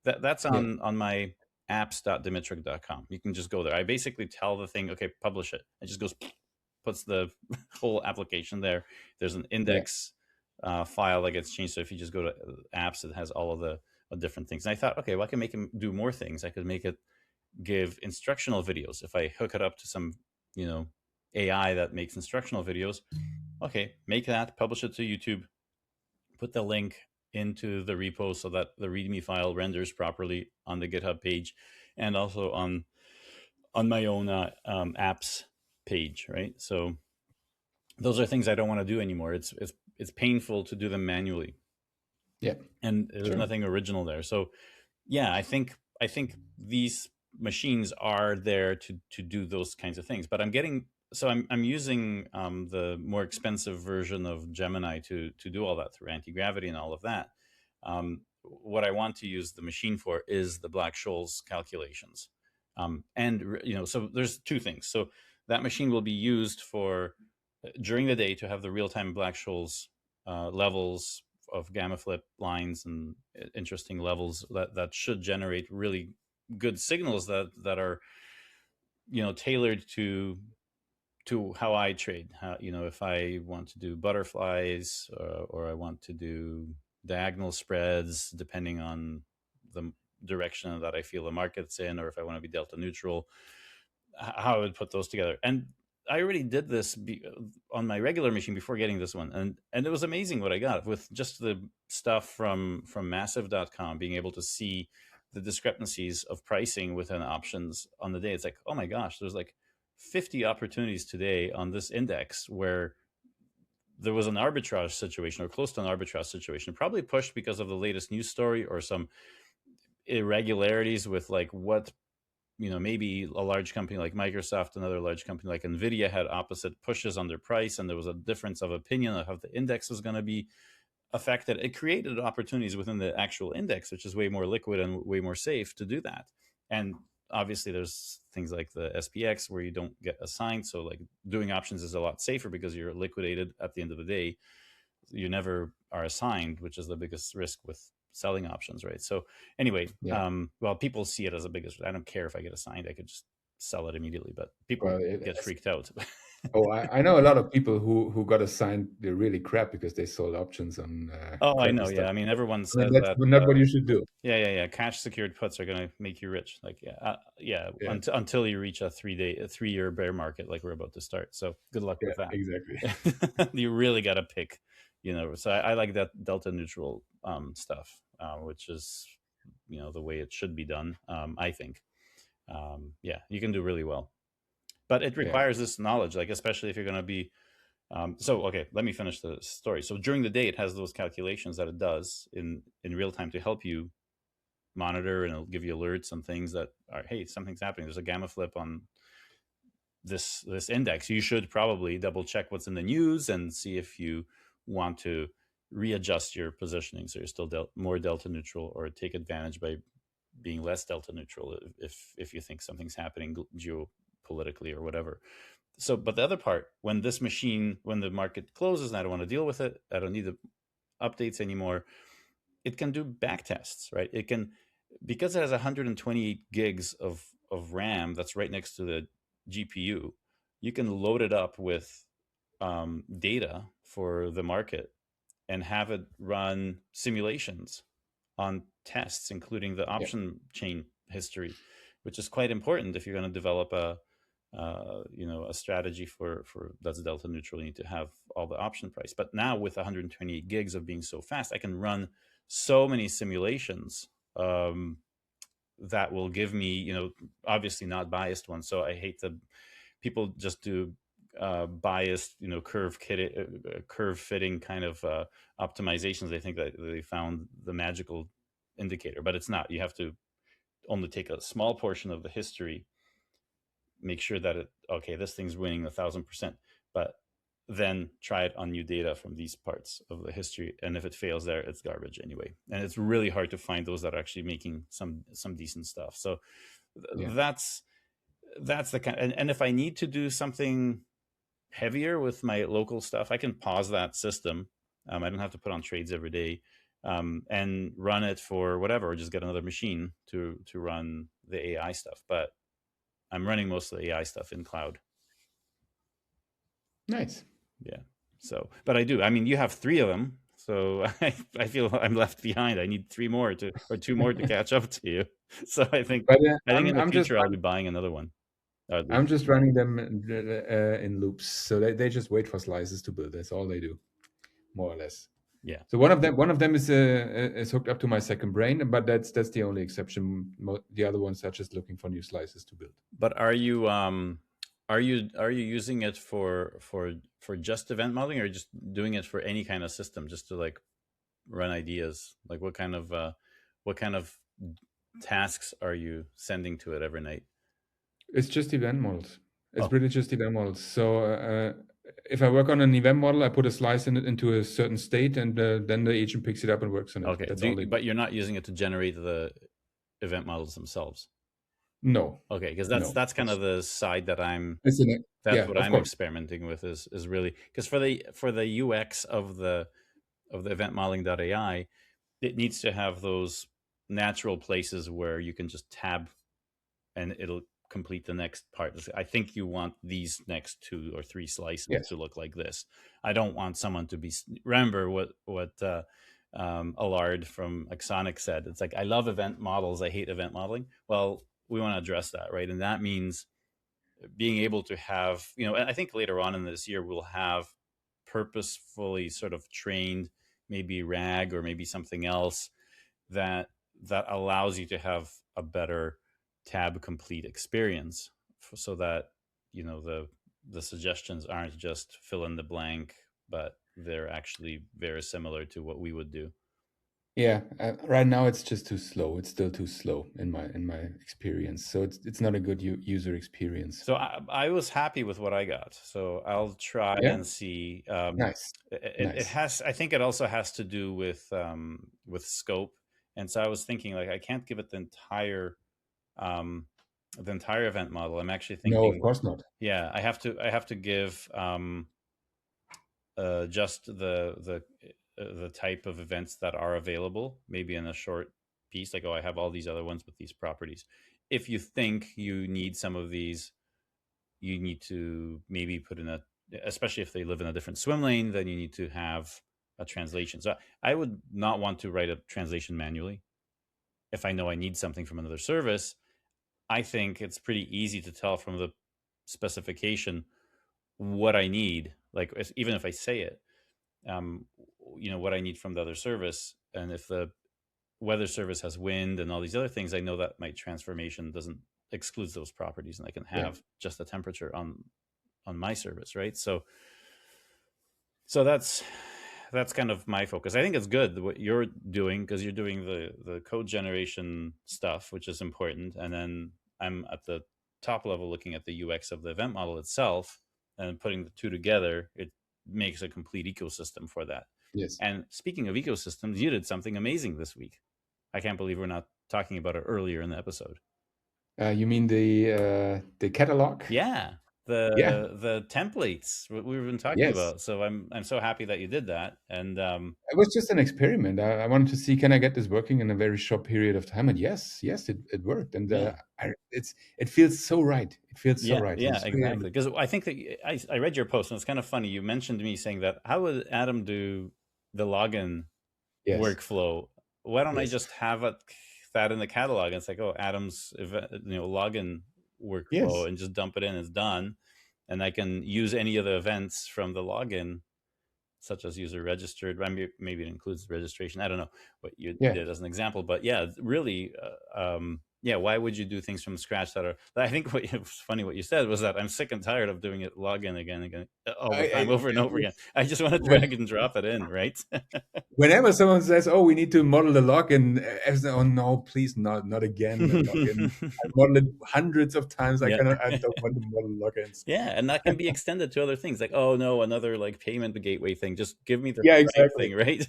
That's Yeah. on my apps.dimitrik.com. You can just go there. I basically tell the thing, okay, publish it. It just goes, puts the whole application there. There's an Yeah. index file that gets changed. So if you just go to apps, it has all of the different things. And I thought, okay, well, I can make him do more things. I could make it give instructional videos. If I hook it up to some, AI that makes instructional videos, okay, make that, publish it to YouTube, put the link into the repo so that the README file renders properly on the GitHub page, and also on my own apps page, right? So those are things I don't want to do anymore. It's painful to do them manually, Yeah. and there's Sure. nothing original there. So yeah, I think these machines are there to do those kinds of things. But I'm using the more expensive version of Gemini to do all that through anti-gravity and all of that. What I want to use the machine for is the Black-Scholes calculations. So there's 2 things. So that machine will be used for during the day to have the real-time Black-Scholes levels of gamma flip lines and interesting levels that should generate really good signals that are tailored to how I trade. If I want to do butterflies, or I want to do diagonal spreads, depending on the direction that I feel the market's in, or if I want to be delta neutral, how I would put those together. And I already did this on my regular machine before getting this one, and it was amazing what I got with just the stuff from massive.com, being able to see the discrepancies of pricing within options on the day. It's like, oh my gosh, there's like 50 opportunities today on this index where there was an arbitrage situation or close to an arbitrage situation, probably pushed because of the latest news story or some irregularities with like what maybe a large company like Microsoft, another large company like Nvidia had opposite pushes on their price, and there was a difference of opinion of how the index was going to be affected. It created opportunities within the actual index, which is way more liquid and way more safe to do that. And obviously there's things like the SPX where you don't get assigned. So like doing options is a lot safer because you're liquidated at the end of the day. You never are assigned, which is the biggest risk with selling options, right? So anyway, Yeah. well, people see it as a biggest. I don't care if I get assigned; I could just sell it immediately. But Well, people get freaked out. I know a lot of people who got assigned the really crap because they sold options on Oh, I crappy know. stuff. Yeah, I mean, everyone I mean, says that's that. not what you should do. Yeah. Cash secured puts are going to make you rich. Like, Yeah. until you reach a 3-year bear market, like we're about to start. So good luck Yeah. with that. Exactly. You really got to pick. So I like that delta neutral stuff, which is the way it should be done. I think. Yeah, you can do really well, but it Yeah. requires this knowledge, like especially if you're going to be. Okay, let me finish the story. So during the day, it has those calculations that it does in real time to help you monitor, and it'll give you alerts on things that are, hey, something's happening. There's a gamma flip on this index. You should probably double check what's in the news and see if you want to readjust your positioning so you're still more delta neutral, or take advantage by being less delta neutral if you think something's happening geopolitically or whatever. So, but the other part, when the market closes and I don't want to deal with it, I don't need the updates anymore, it can do back tests, right? It can, because it has 128 gigs of RAM that's right next to the GPU, you can load it up with data for the market and have it run simulations on tests, including the Yeah. option chain history, which is quite important if you're going to develop a a strategy for that's delta neutral. You need to have all the option price. But now with 128 gigs of being so fast, I can run so many simulations that will give me, obviously not biased ones. So I hate to people just do biased, curve fitting kind of optimizations. They think that they found the magical indicator, but it's not. You have to only take a small portion of the history, make sure that this thing's winning 1,000%, but then try it on new data from these parts of the history. And if it fails there, it's garbage anyway. And it's really hard to find those that are actually making some decent stuff. So Yeah. that's the kind. And if I need to do something heavier with my local stuff, I can pause that system. I don't have to put on trades every day, and run it for whatever, or just get another machine to run the AI stuff. But I'm running most of the AI stuff in cloud. Nice. Yeah. So, but I do. I mean, you have 3 of them, so I feel I'm left behind. I need 2 more to catch up to you. So I think But in the I'm just future I'll be buying another one. I'm just running them in loops, so they just wait for slices to build. That's all they do, more or less. Yeah. So one of them is hooked up to my second brain, but that's the only exception. The other ones are just looking for new slices to build. But are you using it for just event modeling, or just doing it for any kind of system, just to like run ideas? Like what kind of tasks are you sending to it every night? It's just event models. It's Oh. really just event models. So if I work on an event model, I put a slice into a certain state, and then the agent picks it up and works on it. Okay. That's all But you're not using it to generate the event models themselves. No. Okay, because No. that's kind of the side that Yeah, what of I'm course. experimenting with, is really, because for the UX of the event modeling.ai, it needs to have those natural places where you can just tab and it'll complete the next part. I think you want these next 2 or 3 slices Yes. to look like this. I don't want someone to be, remember what Allard from Axonic said. It's like, I love event models, I hate event modeling. Well, we want to address that, right? And that means being able to have, and I think later on in this year we'll have purposefully sort of trained, maybe RAG or maybe something else that allows you to have a better tab complete experience, so that the suggestions aren't just fill in the blank, but they're actually very similar to what we would do. Yeah, right now it's just too slow. It's still too slow in my experience. So it's not a good user experience. So I was happy with what I got. So I'll try Yeah, and see. nice, It nice. has. I think it also has to do with scope. And so I was thinking, like, I can't give it the entire event model. I'm actually No, of thinking, course not. yeah, I have to give just the type of events that are available, maybe in a short piece, like, oh, I have all these other ones with these properties. If you think you need some of these, you need to maybe put in especially if they live in a different swim lane, then you need to have a translation. So I would not want to write a translation manually. If I know I need something from another service, I think it's pretty easy to tell from the specification what I need. Like, even if I say it, what I need from the other service. And if the weather service has wind and all these other things, I know that my transformation doesn't excludes those properties, and I can Yeah. have just the temperature on my service, right? So that's kind of my focus. I think it's good what you're doing, because you're doing the code generation stuff, which is important, and then I'm at the top level looking at the UX of the event model itself, and putting the two together, it makes a complete ecosystem for that. Yes. And speaking of ecosystems, you did something amazing this week. I can't believe we're not talking about it earlier in the episode. You mean the catalog? Yeah. Yeah. the templates we've been talking Yes. about. So I'm so happy that you did that. And It was just an experiment. I wanted to see, can I get this working in a very short period of time? And yes, it worked. And yeah. it feels so right. It feels so Yeah, right. And yeah, it's really, exactly. Because I think that I read your post, and it's kind of funny. You mentioned me saying that how would Adam do the login yes, workflow? Why don't I yes, just have that in the catalog? And it's like, oh, Adam's login workflow, yes. and just dump it in. It's done, and I can use any of the events from the login, such as user registered. Maybe it includes registration. I don't know what you Yeah. did as an example, but yeah, really, yeah. Why would you do things from scratch that are? I think what it was funny what you said was that I'm sick and tired of doing it login again and again all the time, over and over again. I just want to When, drag and drop it in, right? whenever someone says, "Oh, we need to model the login," oh no, please not again the login. I modeled it hundreds of times. I Yeah. cannot. I don't want to model logins. Yeah, and that can be extended to other things like, oh no, another like payment gateway thing. Just give me the Yeah, Stripe exactly. thing, right?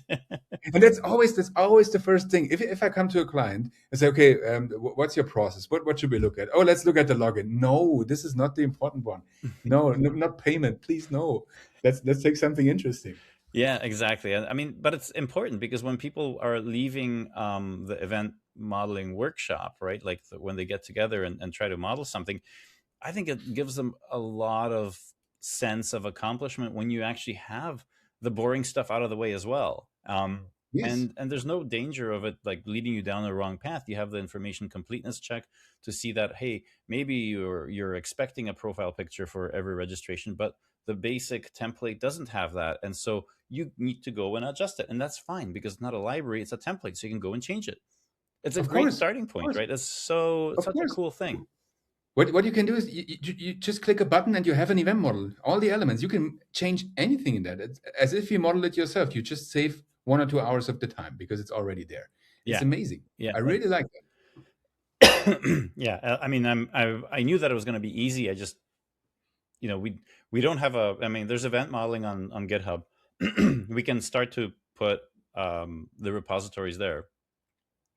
And that's always the first thing. If I come to a client and say, okay, what's your process? What should we look at? Oh, let's look at the login. No, this is not the important one. No, not payment. Please, no. Let's take something interesting. Yeah, exactly. I mean, but it's important because when people are leaving the event modeling workshop, right? Like when they get together and try to model something, I think it gives them a lot of sense of accomplishment when you actually have the boring stuff out of the way as well. Yes, And there's no danger of it like leading you down the wrong path. You have the information completeness check to see that, hey, maybe you're expecting a profile picture for every registration, but the basic template doesn't have that, and so you need to go and adjust it, and that's fine because it's not a library; it's a template, so you can go and change it. It's a of great course, starting of point, course, right? It's of such a course. cool thing. What you can do is you just click a button and you have an event model. All the elements you can change anything in that. It's as if you model it yourself. You just save 1 or 2 hours of the time because it's already there. It's Yeah, amazing. yeah, I really like that. yeah. I mean, I knew that it was going to be easy. I just, we don't have a. I mean, there's event modeling on GitHub. We can start to put the repositories there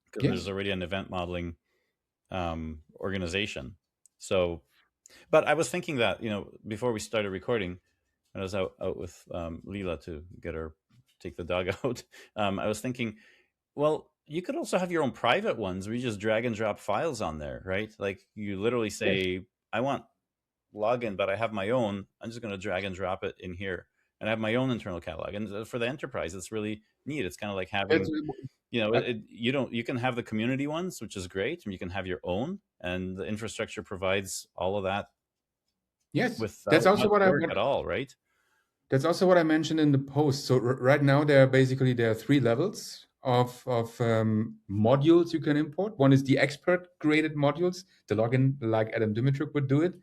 because there's Yes, already an event modeling organization. So, but I was thinking that before we started recording, when I was out with Leela to get her take the dog out, I was thinking, well, you could also have your own private ones where you just drag and drop files on there, right? Like you literally yes. say, I want login, but I have my own. I'm just going to drag and drop it in here, and I have my own internal catalog. And for the enterprise, it's really neat. It's kind of like It's, having, uh, you can have the community ones, which is great, and you can have your own, and the infrastructure provides all of that yes, that's without also much what I work what at all, right? That's also what I mentioned in the post. So right now there are 3 levels of modules you can import. One is the expert graded modules, the login like Adam Dimitruk would do it.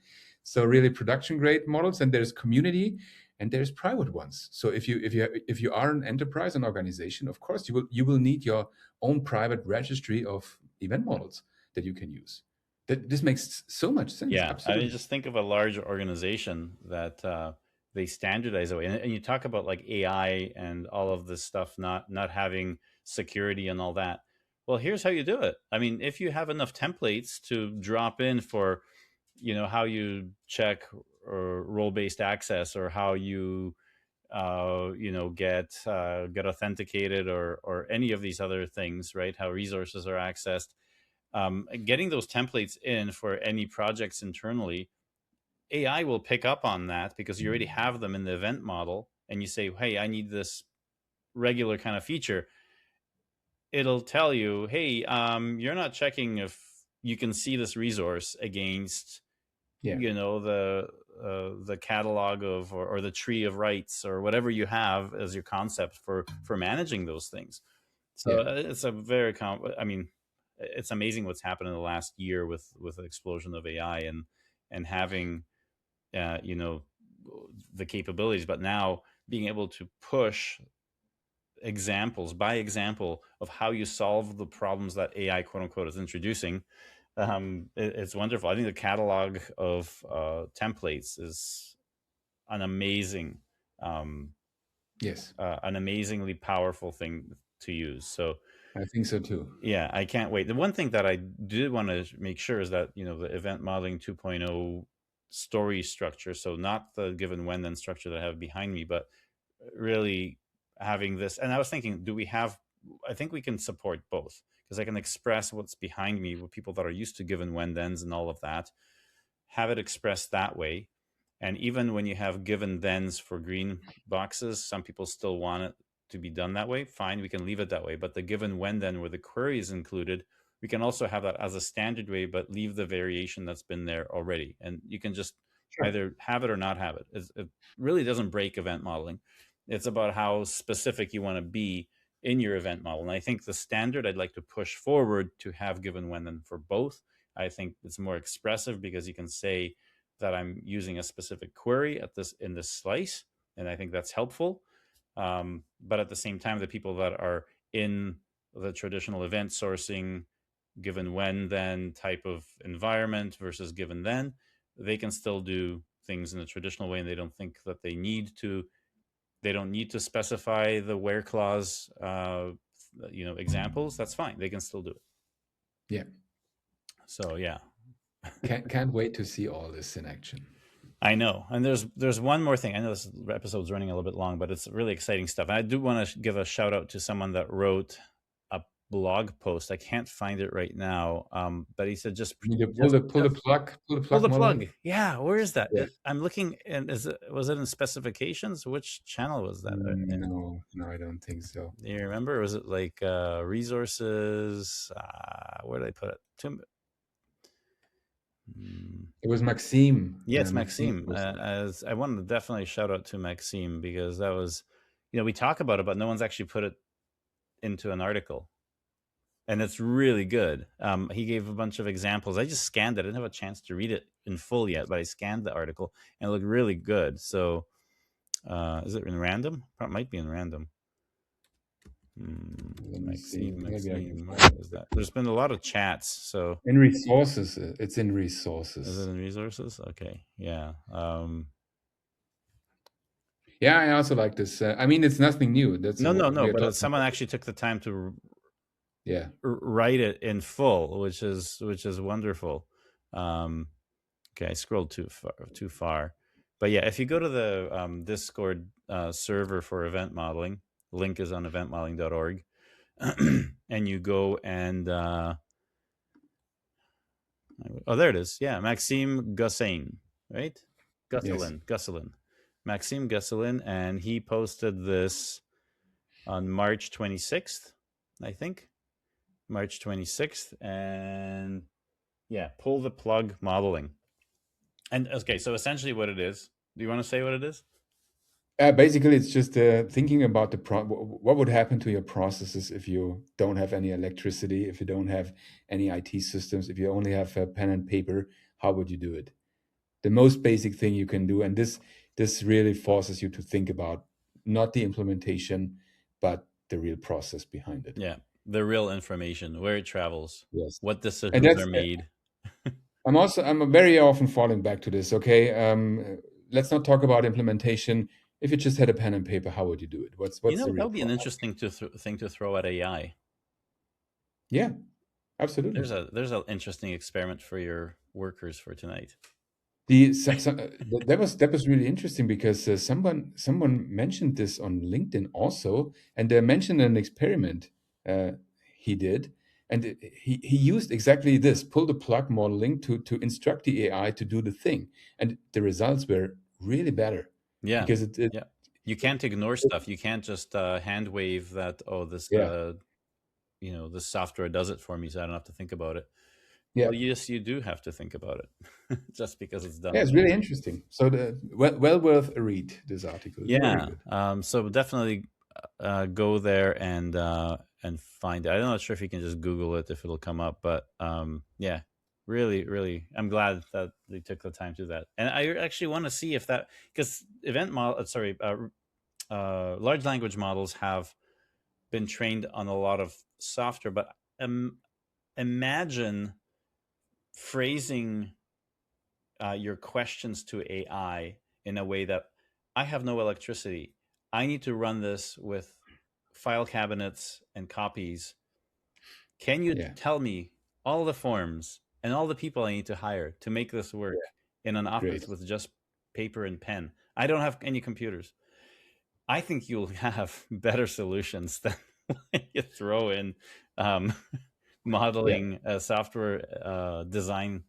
So really production grade models, and there's community, and there's private ones. So if you are an enterprise, an organization, of course you will need your own private registry of event models that you can use. This makes so much sense. Yeah, I mean, Absolutely. just think of a large organization that they standardize away, and you talk about like AI and all of this stuff not having security and all that. Well, here's how you do it. I mean, if you have enough templates to drop in for, how you check or role-based access, or how you get authenticated, or any of these other things, right? How resources are accessed. Getting those templates in for any projects internally, AI will pick up on that because you already have them in the event model, and you say, hey, I need this regular kind of feature. It'll tell you, hey, you're not checking if you can see this resource against, Yeah. the catalog of, or the tree of rights, or whatever you have as your concept for managing those things. So Yeah. it's a very I mean, it's amazing what's happened in the last year with the explosion of AI, and having uh, you know the capabilities, but now being able to push examples by example of how you solve the problems that AI, quote unquote, is introducing. It's wonderful. I think the catalog of templates is an amazing, um, Yes. an amazingly powerful thing to use. So I think so too. yeah, I can't wait. The one thing that I did want to make sure is that the event modeling 2.0 story structure. So not the given when then structure that I have behind me, but really having this. And I was thinking, I think we can support both, because I can express what's behind me with people that are used to given when thens and all of that, have it expressed that way. And even when you have given thens for green boxes, some people still want it to be done that way. Fine, we can leave it that way. But the given when then, where the query is included, we can also have that as a standard way, but leave the variation that's been there already. And you can just Sure. either have it or not have it. It really doesn't break event modeling. It's about how specific you want to be in your event model. And I think the standard I'd like to push forward to have given when then for both. I think it's more expressive because you can say that I'm using a specific query in this slice, and I think that's helpful. But at the same time, the people that are in the traditional event sourcing, given when then type of environment versus given then, they can still do things in the traditional way, and they don't think that they don't need to specify the where clause examples. That's fine, they can still do it. Yeah. So yeah, Can't wait to see all this in action. I know. And there's one more thing. I know this episode's running a little bit long, but it's really exciting stuff. And I do want to give a shout out to someone that wrote a blog post. I can't find it right now. But he said just You need to pull the plug modeling. Yeah, where is that? Yeah. I'm looking, and was it in specifications? Which channel was that? No, I don't think so. Do you remember? Was it like resources? Where did I put it? It was Maxime. Yeah, it's Maxime. As I wanted to definitely shout out to Maxime, because that was, we talk about it, but no one's actually put it into an article, and it's really good. He gave a bunch of examples. I just scanned it. I didn't have a chance to read it in full yet, but I scanned the article and it looked really good. So, is it in random? It might be in random. Maxime, where is that? There's been a lot of chats. So in resources, it's in resources. Is it in resources? Okay, yeah. Yeah, I also like this. I mean, it's nothing new. That's no. But someone actually took the time to write it in full, which is wonderful. Okay, I scrolled too far. But yeah, if you go to the Discord server for event modeling, link is on eventmodeling.org, and you go and there it is. Yeah, Maxime Gussain, right? Gusselin. Maxime Gusselin, and he posted this on March 26th, I think. March 26th, and yeah, pull the plug modeling. And okay, so essentially what it is, do you want to say what it is? Basically, it's just thinking about what would happen to your processes if you don't have any electricity, if you don't have any IT systems, if you only have pen and paper. How would you do it? The most basic thing you can do, and this really forces you to think about not the implementation, but the real process behind it. Yeah, the real information, where it travels, yes, what decisions are made. I'm very often falling back to this. Okay, let's not talk about implementation. If you just had a pen and paper, how would you do it? What's the real that would be an interesting thing to throw at AI. Yeah, absolutely. There's an interesting experiment for your workers for tonight. That was really interesting, because someone mentioned this on LinkedIn also, and they mentioned an experiment he did, and he used exactly this, pull the plug modeling to instruct the AI to do the thing, and the results were really better. Yeah, because you can't ignore stuff. You can't just hand wave that. Oh, this this software does it for me, so I don't have to think about it. Yeah. Well, yes, you do have to think about it, just because it's done. Yeah, it's really interesting. So well worth a read, this article. Yeah. So definitely go there and find it. I'm not sure if you can just Google it, if it'll come up, but yeah, really, I'm glad that they took the time to do that. And I actually want to see if that, because large language models have been trained on a lot of software, but imagine phrasing your questions to AI in a way that, I have no electricity, I need to run this with file cabinets and copies. Can you tell me all the forms and all the people I need to hire to make this work in an office Great. with just paper and pen. I don't have any computers. I think you'll have better solutions than you throw in modeling software design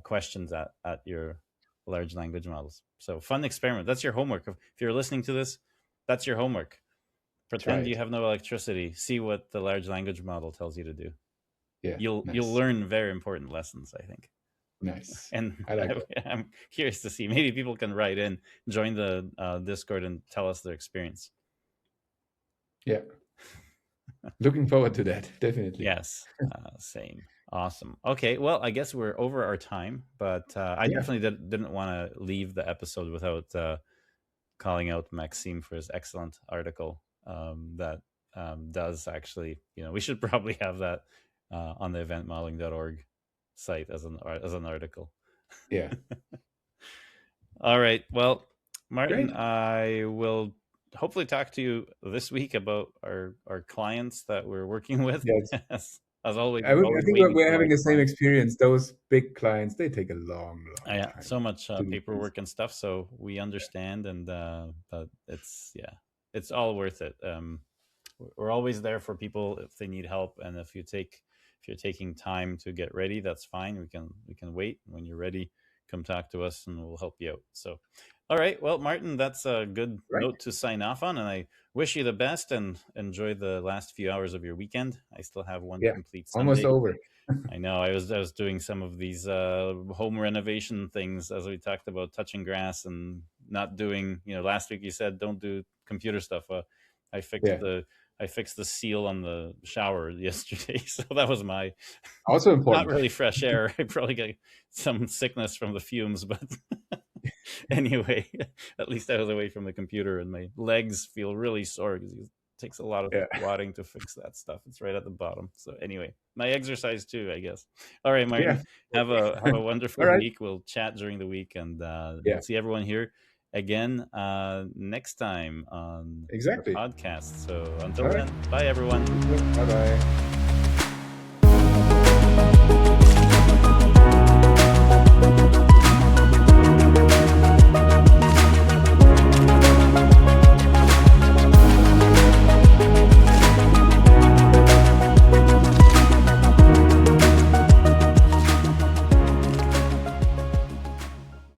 questions at your large language models. So fun experiment. That's your homework. If you're listening to this, that's your homework. Pretend you have no electricity. See what the large language model tells you to do. Yeah, You'll learn very important lessons, I think. Nice. And I like it. I'm curious to see. Maybe people can write in, join the Discord, and tell us their experience. Yeah. Looking forward to that. Definitely. Yes. Same. Awesome. Okay. Well, I guess we're over our time, but I definitely didn't want to leave the episode without calling out Maxime for his excellent article that does actually, we should probably have that on the eventmodeling.org site as an article. Yeah. All right. Well, Martin, Great. I will hopefully talk to you this week about our clients that we're working with. Yes. As always, I think we're having the same experience. Those big clients, they take a long time. So much paperwork and stuff. So we understand, and but it's all worth it. We're always there for people if they need help, and if you're taking time to get ready, that's fine. We can wait. When you're ready, come talk to us, and we'll help you out. So, all right. Well, Martin, that's a good note to sign off on, and I wish you the best and enjoy the last few hours of your weekend. I still have one complete Sunday. Almost over. I know. I was doing some of these home renovation things, as we talked about, touching grass and not doing. Last week you said don't do computer stuff. I fixed the seal on the shower yesterday, so that was my also important. Not really fresh air. I probably got some sickness from the fumes, but anyway, at least I was away from the computer, and my legs feel really sore because it takes a lot of squatting to fix that stuff. It's right at the bottom. So anyway, my exercise too, I guess. All right, Martin, have a wonderful week. We'll chat during the week, and we'll see everyone here again next time on the podcast. So until then, bye everyone. Bye bye.